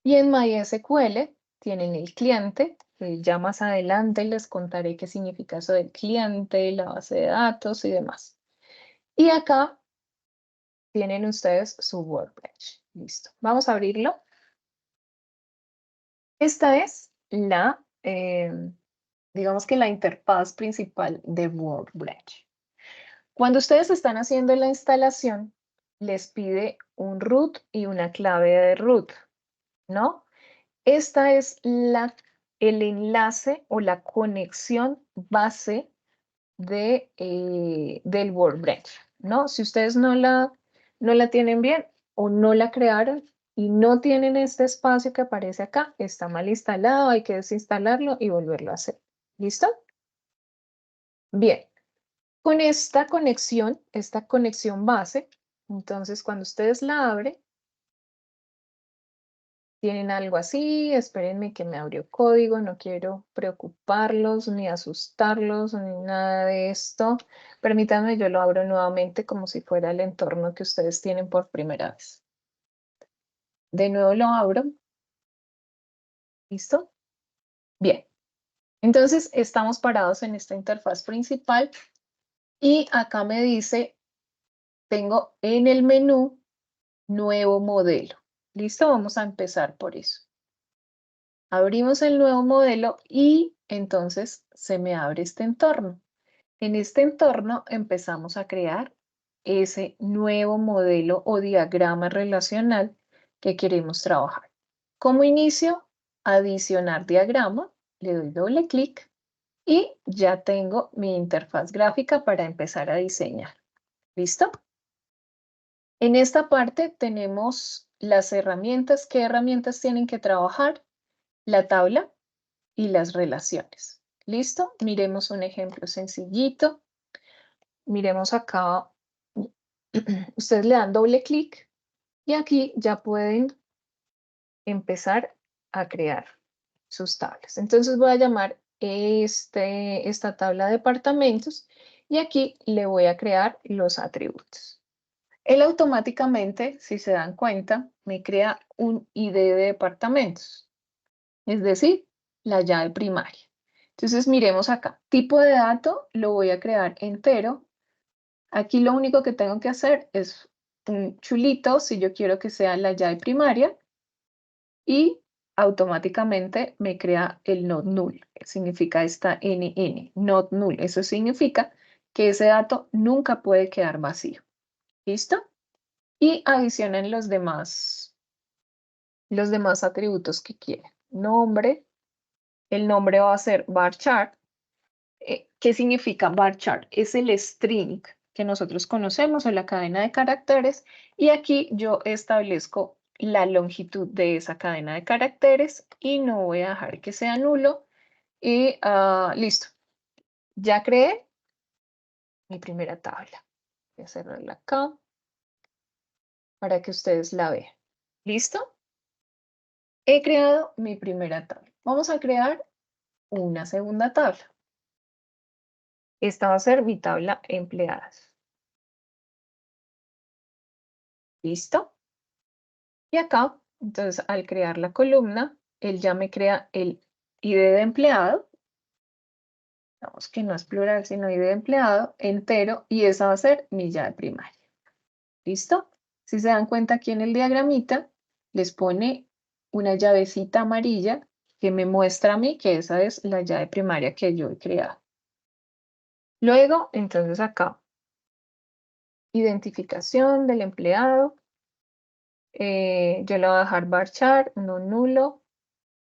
y en MySQL tienen el cliente, que ya más adelante les contaré qué significa eso del cliente, la base de datos y demás. Y acá tienen ustedes su Workbench. Listo. Vamos a abrirlo. Esta es digamos que la interfaz principal de Workbench. Cuando ustedes están haciendo la instalación, les pide un root y una clave de root, ¿no? Esta es el enlace o la conexión base del Workbench, ¿no? Si ustedes no la tienen bien o no la crearon y no tienen este espacio que aparece acá, está mal instalado, hay que desinstalarlo y volverlo a hacer. ¿Listo? Bien. Con esta conexión base, entonces cuando ustedes la abren, tienen algo así, espérenme que me abrió código, no quiero preocuparlos ni asustarlos ni nada de esto. Permítanme, yo lo abro nuevamente como si fuera el entorno que ustedes tienen por primera vez. De nuevo lo abro. ¿Listo? Bien. Entonces estamos parados en esta interfaz principal y acá me dice, tengo en el menú nuevo modelo. ¿Listo? Vamos a empezar por eso. Abrimos el nuevo modelo y entonces se me abre este entorno. En este entorno empezamos a crear ese nuevo modelo o diagrama relacional que queremos trabajar. Como inicio, adicionar diagrama, le doy doble clic y ya tengo mi interfaz gráfica para empezar a diseñar. ¿Listo? En esta parte tenemos las herramientas. ¿Qué herramientas tienen que trabajar? La tabla y las relaciones. ¿Listo? Miremos un ejemplo sencillito. Miremos acá. Ustedes le dan doble clic y aquí ya pueden empezar a crear sus tablas. Entonces voy a llamar esta tabla de departamentos y aquí le voy a crear los atributos. Él automáticamente, si se dan cuenta, me crea un ID de departamentos, es decir, la llave primaria. Entonces miremos acá, tipo de dato lo voy a crear entero. Aquí lo único que tengo que hacer es un chulito si yo quiero que sea la llave primaria y automáticamente me crea el not null, significa esta NN, not null. Eso significa que ese dato nunca puede quedar vacío. ¿Listo? Y adicionen los demás atributos que quieran. Nombre, el nombre va a ser varchar. ¿Qué significa varchar? Es el string que nosotros conocemos o la cadena de caracteres y aquí yo establezco la longitud de esa cadena de caracteres y no voy a dejar que sea nulo y listo. Ya creé mi primera tabla. Voy a cerrarla acá para que ustedes la vean. ¿Listo? He creado mi primera tabla. Vamos a crear una segunda tabla. Esta va a ser mi tabla empleadas. ¿Listo? Y acá, entonces, al crear la columna, él ya me crea el ID de empleado. Digamos que no es plural, sino ID de empleado entero, y esa va a ser mi llave primaria. ¿Listo? Si se dan cuenta aquí en el diagramita, les pone una llavecita amarilla que me muestra a mí que esa es la llave primaria que yo he creado. Luego, entonces acá, identificación del empleado. Yo le voy a dejar varchar, no nulo,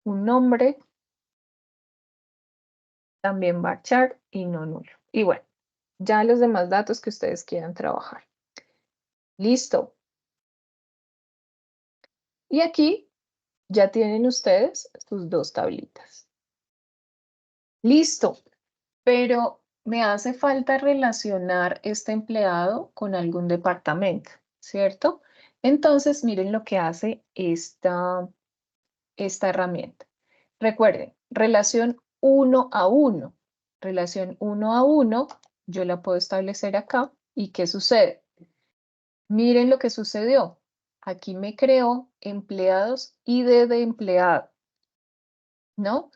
un nombre, también varchar y no nulo. Y bueno, ya los demás datos que ustedes quieran trabajar. Listo. Y aquí ya tienen ustedes sus dos tablitas. Listo, pero me hace falta relacionar este empleado con algún departamento, ¿cierto? Entonces, miren lo que hace esta herramienta. Recuerden, relación 1 a 1. Relación 1 a 1, yo la puedo establecer acá. ¿Y qué sucede? Miren lo que sucedió. Aquí me creó empleados ID de empleado, ¿no?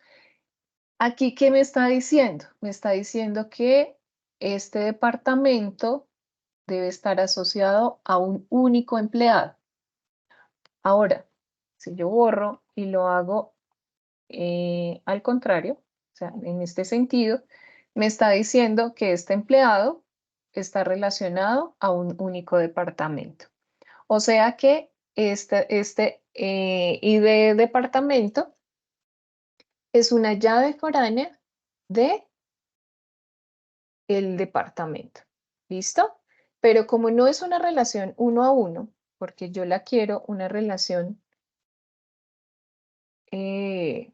Aquí, ¿qué me está diciendo? Me está diciendo que este departamento debe estar asociado a un único empleado. Ahora, si yo borro y lo hago al contrario, o sea, en este sentido, me está diciendo que este empleado está relacionado a un único departamento. O sea que este ID departamento es una llave foránea de el departamento. ¿Listo? Pero como no es una relación 1 a 1, porque yo la quiero una relación de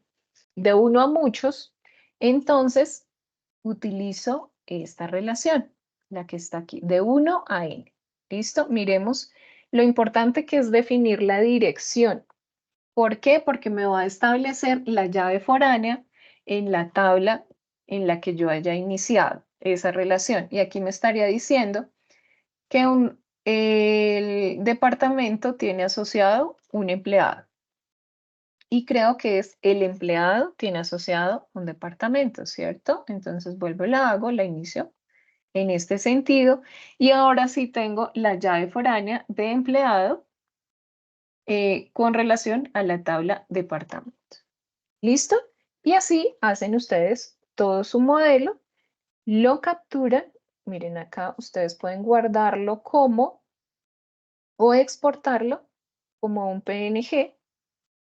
1 a muchos, entonces utilizo esta relación, la que está aquí, de 1 a n. ¿Listo? Miremos lo importante que es definir la dirección. ¿Por qué? Porque me va a establecer la llave foránea en la tabla en la que yo haya iniciado esa relación. Y aquí me estaría diciendo que el departamento tiene asociado un empleado. Y creo que es el empleado tiene asociado un departamento, ¿cierto? Entonces vuelvo, la hago, la inicio en este sentido. Y ahora sí tengo la llave foránea de empleado con relación a la tabla departamento. ¿Listo? Y así hacen ustedes todo su modelo, lo capturan. Miren acá, ustedes pueden guardarlo como o exportarlo como un PNG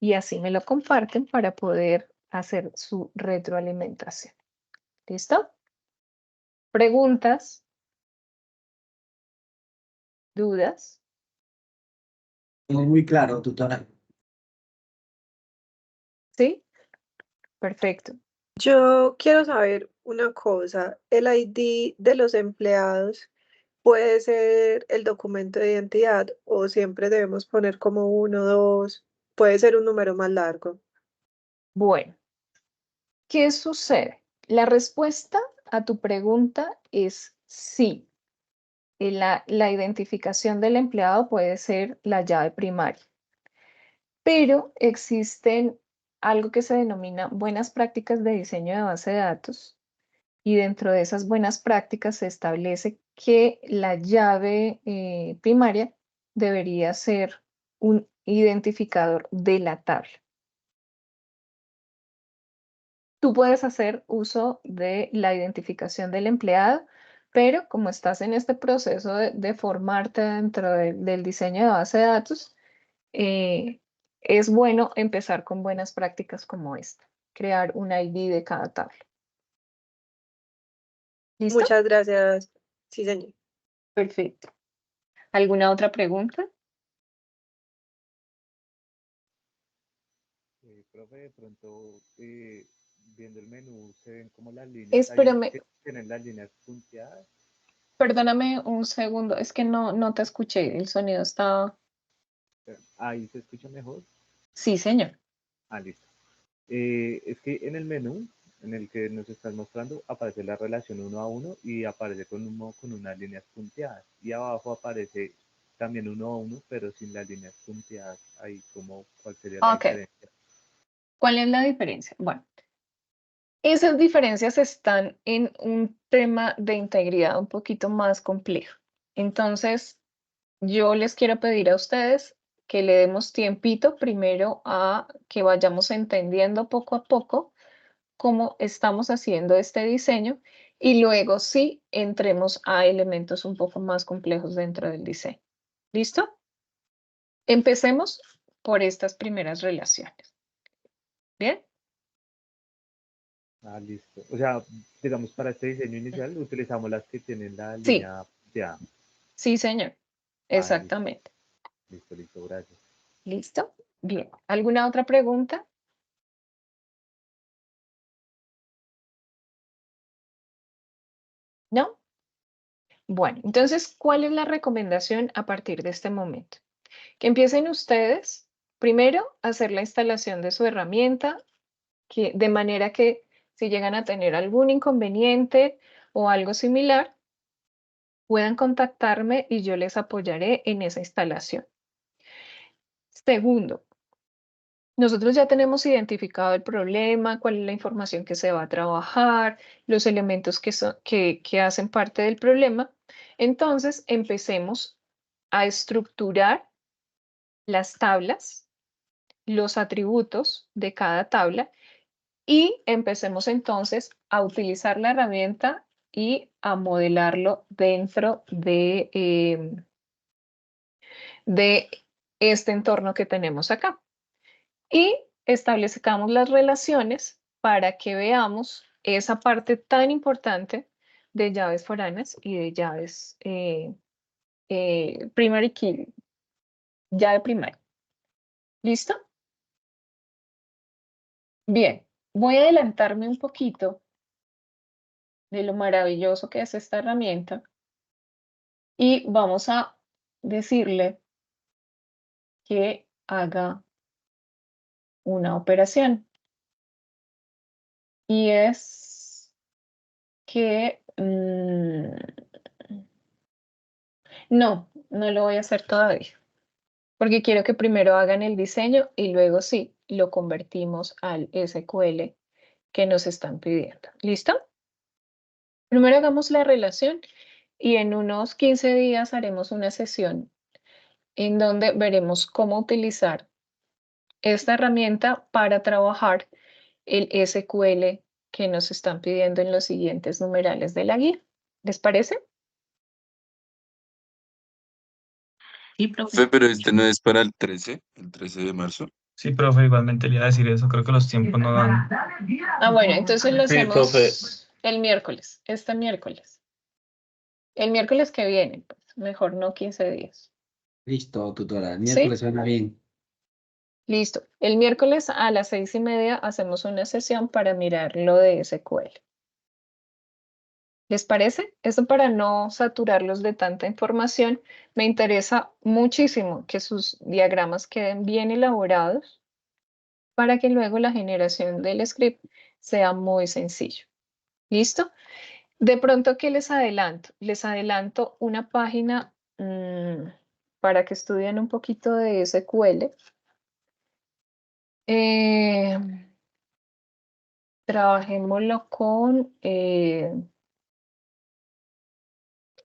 y así me lo comparten para poder hacer su retroalimentación. ¿Listo? ¿Preguntas? ¿Dudas? Muy claro, tutora. ¿Sí? Perfecto. Yo quiero saber una cosa, el ID de los empleados puede ser el documento de identidad o siempre debemos poner como 1, 2, puede ser un número más largo. Bueno, ¿qué sucede? La respuesta a tu pregunta es sí. La identificación del empleado puede ser la llave primaria, pero existen algo que se denomina buenas prácticas de diseño de base de datos y dentro de esas buenas prácticas se establece que la llave primaria debería ser un identificador de la tabla. Tú puedes hacer uso de la identificación del empleado, pero como estás en este proceso de formarte dentro del diseño de base de datos, es bueno empezar con buenas prácticas como esta, crear un ID de cada tabla. ¿Listo? Muchas gracias. Sí, señor. Perfecto. ¿Alguna otra pregunta? Profe, de pronto, viendo el menú, se ven como las líneas. Espérame, Que tienen las líneas punteadas. perdóname un segundo, es que no te escuché, el sonido estaba... Ahí se escucha mejor. Sí, señor. Listo. Es que en el menú en el que nos estás mostrando aparece la relación 1 a 1 y aparece con unas líneas punteadas. Y abajo aparece también 1 a 1, pero sin las líneas punteadas. Ahí, ¿cuál sería la Ok, diferencia? ¿cuál es la diferencia? Bueno, esas diferencias están en un tema de integridad un poquito más complejo. Entonces, yo les quiero pedir a ustedes que le demos tiempito primero a que vayamos entendiendo poco a poco cómo estamos haciendo este diseño y luego sí entremos a elementos un poco más complejos dentro del diseño. ¿Listo? Empecemos por estas primeras relaciones. ¿Bien? Listo. O sea, digamos, para este diseño inicial utilizamos las que tienen la Sí, línea punteada. sí, señor. Listo, Exactamente. listo, gracias. ¿Listo? Bien. ¿Alguna otra pregunta? ¿No? Bueno, entonces, ¿cuál es la recomendación a partir de este momento? Que empiecen ustedes, primero, a hacer la instalación de su herramienta, de manera que si llegan a tener algún inconveniente o algo similar, puedan contactarme y yo les apoyaré en esa instalación. Segundo, nosotros ya tenemos identificado el problema, cuál es la información que se va a trabajar, los elementos que hacen parte del problema. Entonces, empecemos a estructurar las tablas, los atributos de cada tabla y empecemos entonces a utilizar la herramienta y a modelarlo dentro de este entorno que tenemos acá. Y establezcamos las relaciones para que veamos esa parte tan importante de llaves foráneas y de llaves primary key, llave primaria. ¿Listo? Bien, voy a adelantarme un poquito de lo maravilloso que es esta herramienta y vamos a decirle que haga una operación. Y es que no lo voy a hacer todavía, porque quiero que primero hagan el diseño y luego sí, lo convertimos al SQL que nos están pidiendo. ¿Listo? Primero hagamos la relación y en unos 15 días haremos una sesión en donde veremos cómo utilizar esta herramienta para trabajar el SQL que nos están pidiendo en los siguientes numerales de la guía. ¿Les parece? Sí, profe. Profe, pero este no es para el 13 de marzo. Sí, profe, igualmente le iba a decir eso. Creo que los tiempos no dan. Bueno, entonces lo Sí, profe. hacemos el miércoles, este miércoles. El miércoles que viene, pues, mejor no 15 días. Listo, tutora. El ¿Sí? miércoles suena bien. Listo. El miércoles a las 6:30 hacemos una sesión para mirar lo de SQL. ¿Les parece? Eso para no saturarlos de tanta información. Me interesa muchísimo que sus diagramas queden bien elaborados para que luego la generación del script sea muy sencillo. ¿Listo? De pronto, ¿qué les adelanto? Les adelanto una página para que estudien un poquito de SQL. Trabajémoslo con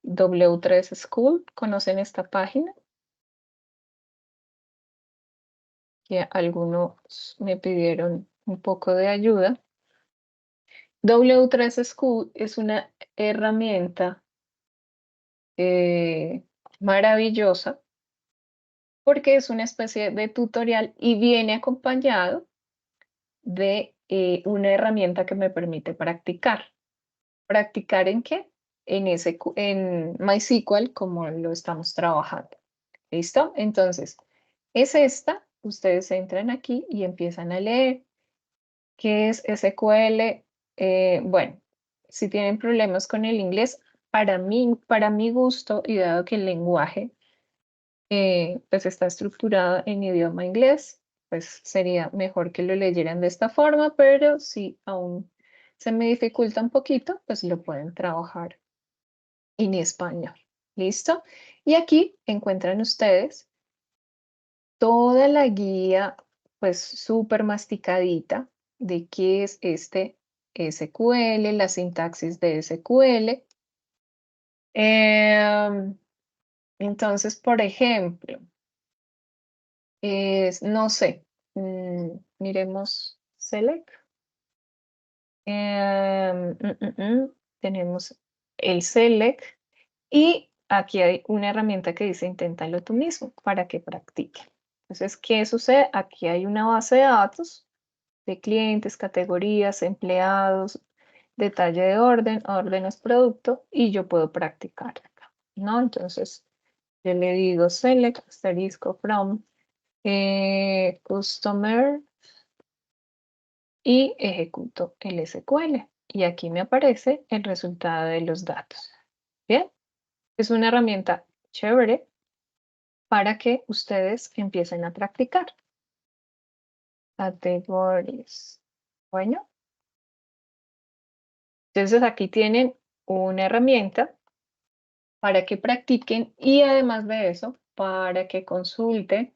W3 School. ¿Conocen esta página? Que algunos me pidieron un poco de ayuda. W3 School es una herramienta maravillosa porque es una especie de tutorial y viene acompañado de una herramienta que me permite practicar. ¿Practicar en qué? En MySQL, como lo estamos trabajando. ¿Listo? Entonces, es esta. Ustedes entran aquí y empiezan a leer qué es SQL. Bueno, si tienen problemas con el inglés, para mi gusto, y dado que el lenguaje pues está estructurado en idioma inglés, pues sería mejor que lo leyeran de esta forma, pero si aún se me dificulta un poquito, pues lo pueden trabajar en español. ¿Listo? Y aquí encuentran ustedes toda la guía, pues súper masticadita de qué es este SQL, la sintaxis de SQL. Entonces, por ejemplo, no sé, miremos select. Tenemos el select y aquí hay una herramienta que dice inténtalo tú mismo para que practique. Entonces, ¿qué sucede? Aquí hay una base de datos de clientes, categorías, empleados, detalle de órdenes, producto, y yo puedo practicar acá, ¿no? Entonces, yo le digo select asterisco from customer y ejecuto el SQL. Y aquí me aparece el resultado de los datos. Bien, es una herramienta chévere para que ustedes empiecen a practicar. Categories. Bueno, entonces aquí tienen una herramienta para que practiquen y además de eso, para que consulten.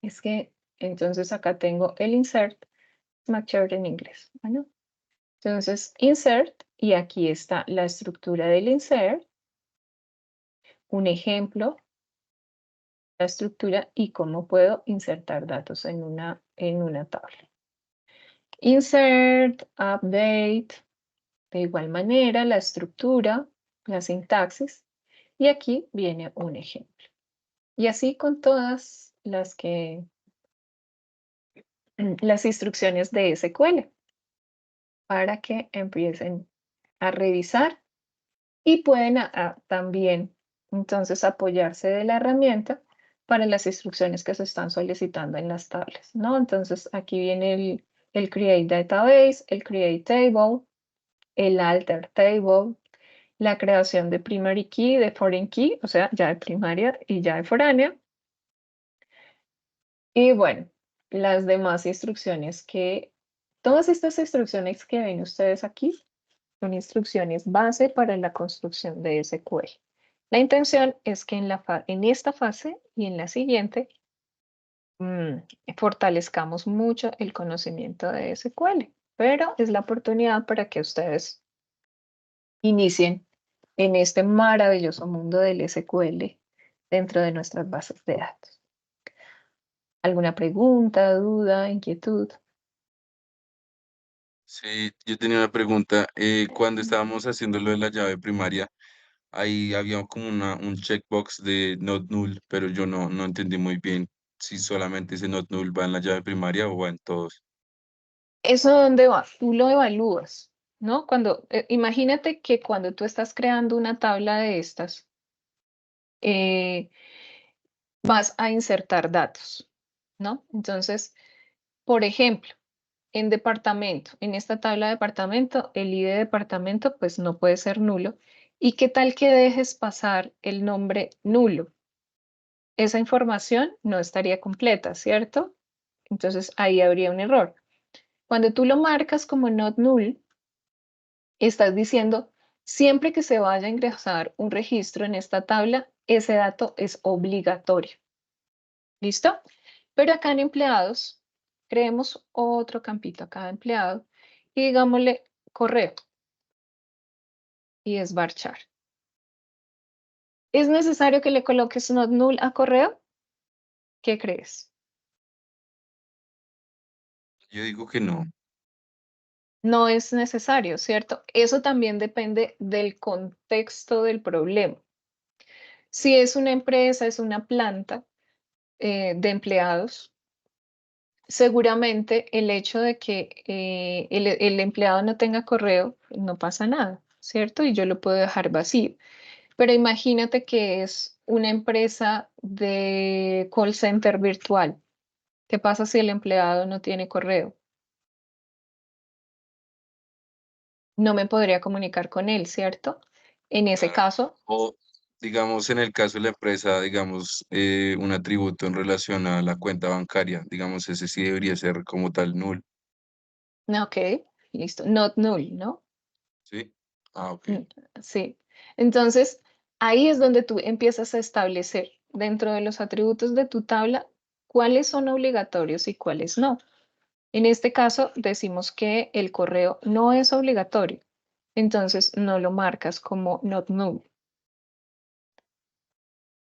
Es que entonces acá tengo el insert, más chévere en inglés. Bueno, entonces insert y aquí está la estructura del insert, un ejemplo, la estructura y cómo puedo insertar datos en una tabla. Insert, update, de igual manera la estructura, la sintaxis y aquí viene un ejemplo. Y así con todas las instrucciones de SQL para que empiecen a revisar y pueden también entonces apoyarse de la herramienta para las instrucciones que se están solicitando en las tablas, ¿no? Entonces aquí viene el create database, el create table, el alter table, la creación de primary key, de foreign key, o sea, ya de primaria y ya de foránea. Y bueno, las demás instrucciones todas estas instrucciones que ven ustedes aquí son instrucciones base para la construcción de SQL. La intención es que en esta fase y en la siguiente fortalezcamos mucho el conocimiento de SQL, pero es la oportunidad para que ustedes inicien en este maravilloso mundo del SQL dentro de nuestras bases de datos. ¿Alguna pregunta, duda, inquietud? Sí, yo tenía una pregunta. Cuando estábamos haciendo lo de la llave primaria, ahí había como un checkbox de not null, pero yo no entendí muy bien si solamente ese not null va en la llave primaria o va en todos. ¿Eso dónde va? Tú lo evalúas, ¿no? Imagínate que cuando tú estás creando una tabla de estas, vas a insertar datos, ¿no? Entonces, por ejemplo, en departamento, en esta tabla de departamento, el ID de departamento pues no puede ser nulo. ¿Y qué tal que dejes pasar el nombre nulo? Esa información no estaría completa, ¿cierto? Entonces ahí habría un error. Cuando tú lo marcas como not null, estás diciendo, siempre que se vaya a ingresar un registro en esta tabla, ese dato es obligatorio. ¿Listo? Pero acá en empleados, creemos otro campito a cada empleado y digámosle correo y es varchar. ¿Es necesario que le coloques not null a correo? ¿Qué crees? Yo digo que no. No es necesario, ¿cierto? Eso también depende del contexto del problema. Si es una empresa, es una planta de empleados, seguramente el hecho de que el empleado no tenga correo, no pasa nada, ¿cierto? Y yo lo puedo dejar vacío. Pero imagínate que es una empresa de call center virtual. ¿Qué pasa si el empleado no tiene correo? No me podría comunicar con él, ¿cierto? En ese Claro. caso, O, digamos, en el caso de la empresa, digamos, un atributo en relación a la cuenta bancaria, digamos, ese sí debería ser como tal null, Ok, listo. Not null, ¿no? ¿sí? Ah, ok. Mm, Sí. Entonces, ahí es donde tú empiezas a establecer dentro de los atributos de tu tabla cuáles son obligatorios y cuáles no. En este caso, decimos que el correo no es obligatorio, entonces no lo marcas como not null.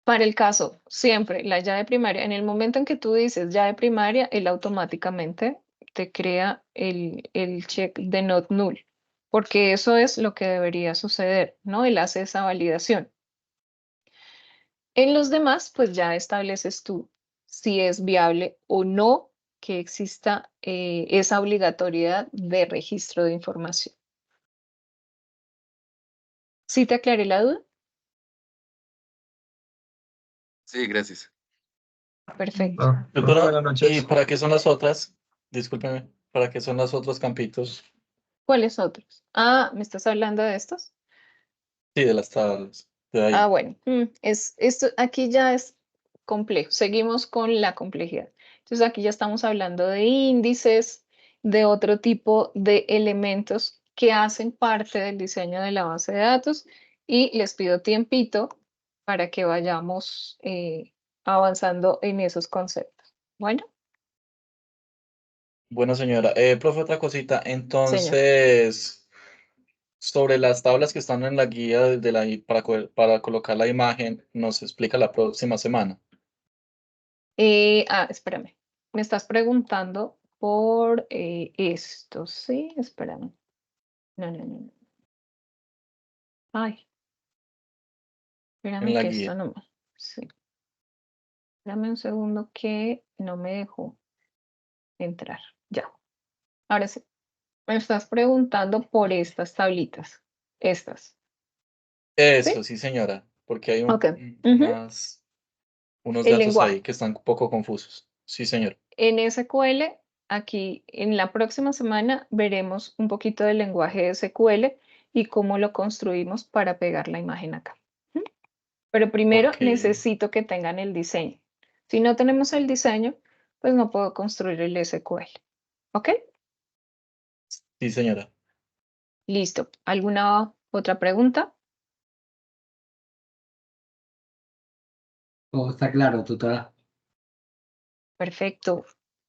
Para el caso, siempre la llave primaria, en el momento en que tú dices llave primaria, él automáticamente te crea el check de not null, porque eso es lo que debería suceder, ¿no? Él hace esa validación. En los demás, pues ya estableces tú si es viable o no que exista esa obligatoriedad de registro de información. ¿Sí te aclaré la duda? Sí, gracias. Perfecto. Profe, Doctora, buenas ¿y noches. para qué son las otras? Discúlpeme, ¿para qué son los otros campitos? ¿Cuáles otros? Ah, ¿me estás hablando de estos? Sí, de las tablas, de Ah, ahí. bueno, esto aquí ya es complejo. Seguimos con la complejidad. Entonces aquí ya estamos hablando de índices, de otro tipo de elementos que hacen parte del diseño de la base de datos y les pido tiempito para que vayamos avanzando en esos conceptos. Bueno, Bueno, señora. Profe, otra cosita. señor. Entonces, sobre las tablas que están en la guía para colocar la imagen, nos explica la próxima semana. Espérame. Me estás preguntando por esto, ¿sí? Espérame. No, no, no. Ay, En espérame la que esto guía. no me... Sí, dame un segundo que no me dejó entrar. Ya, ahora sí. Me estás preguntando por estas tablitas. Estas, ¿sí? Eso, sí, señora. Porque hay Ok. Ujú. unos El datos ahí lenguaje. que están un poco confusos. Sí, señor. En SQL, aquí en la próxima semana veremos un poquito del lenguaje de SQL y cómo lo construimos para pegar la imagen acá. ¿Mm? Pero primero Ok. necesito que tengan el diseño. Si no tenemos el diseño, pues no puedo construir el SQL. ¿Ok? Sí, señora. Listo. ¿Alguna otra pregunta? Todo está claro, tutora. Perfecto.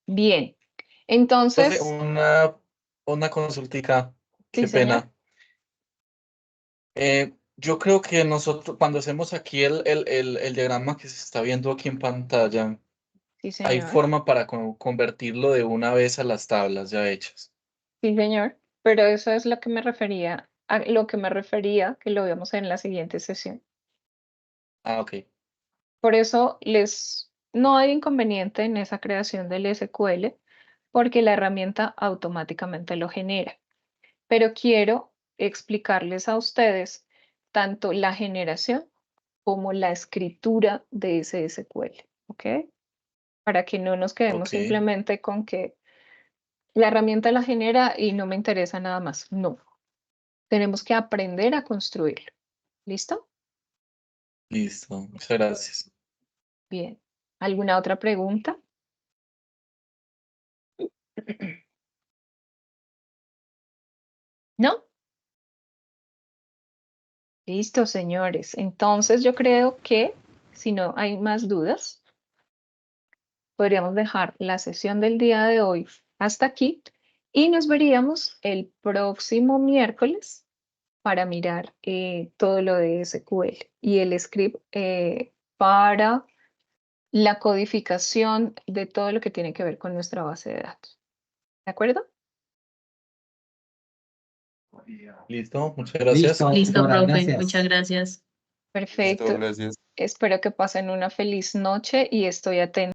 Bien. Profe, Entonces, una consultica. sí, Qué señor. pena. Yo creo que nosotros, cuando hacemos aquí el diagrama que se está viendo aquí en pantalla, Sí, hay señor. forma para convertirlo de una vez a las tablas ya hechas. Sí, señor. Pero eso es lo que me refería, a lo que me refería, que lo vemos en la siguiente sesión. Ah, ok. Por eso no hay inconveniente en esa creación del SQL, porque la herramienta automáticamente lo genera. Pero quiero explicarles a ustedes tanto la generación como la escritura de ese SQL, ¿ok? Para que no nos quedemos Ok. simplemente con que la herramienta la genera y no me interesa nada más. No, tenemos que aprender a construirlo. ¿Listo? Listo. Muchas gracias. Bien. ¿Alguna otra pregunta? ¿No? Listo, señores. Entonces yo creo que si no hay más dudas, podríamos dejar la sesión del día de hoy hasta aquí y nos veríamos el próximo miércoles para mirar todo lo de SQL y el script para la codificación de todo lo que tiene que ver con nuestra base de datos. ¿De acuerdo? Listo. Muchas gracias. Listo, Listo, tutora, profe. Muchas gracias. gracias. Listo, Perfecto. gracias. Espero que pasen una feliz noche y estoy atenta.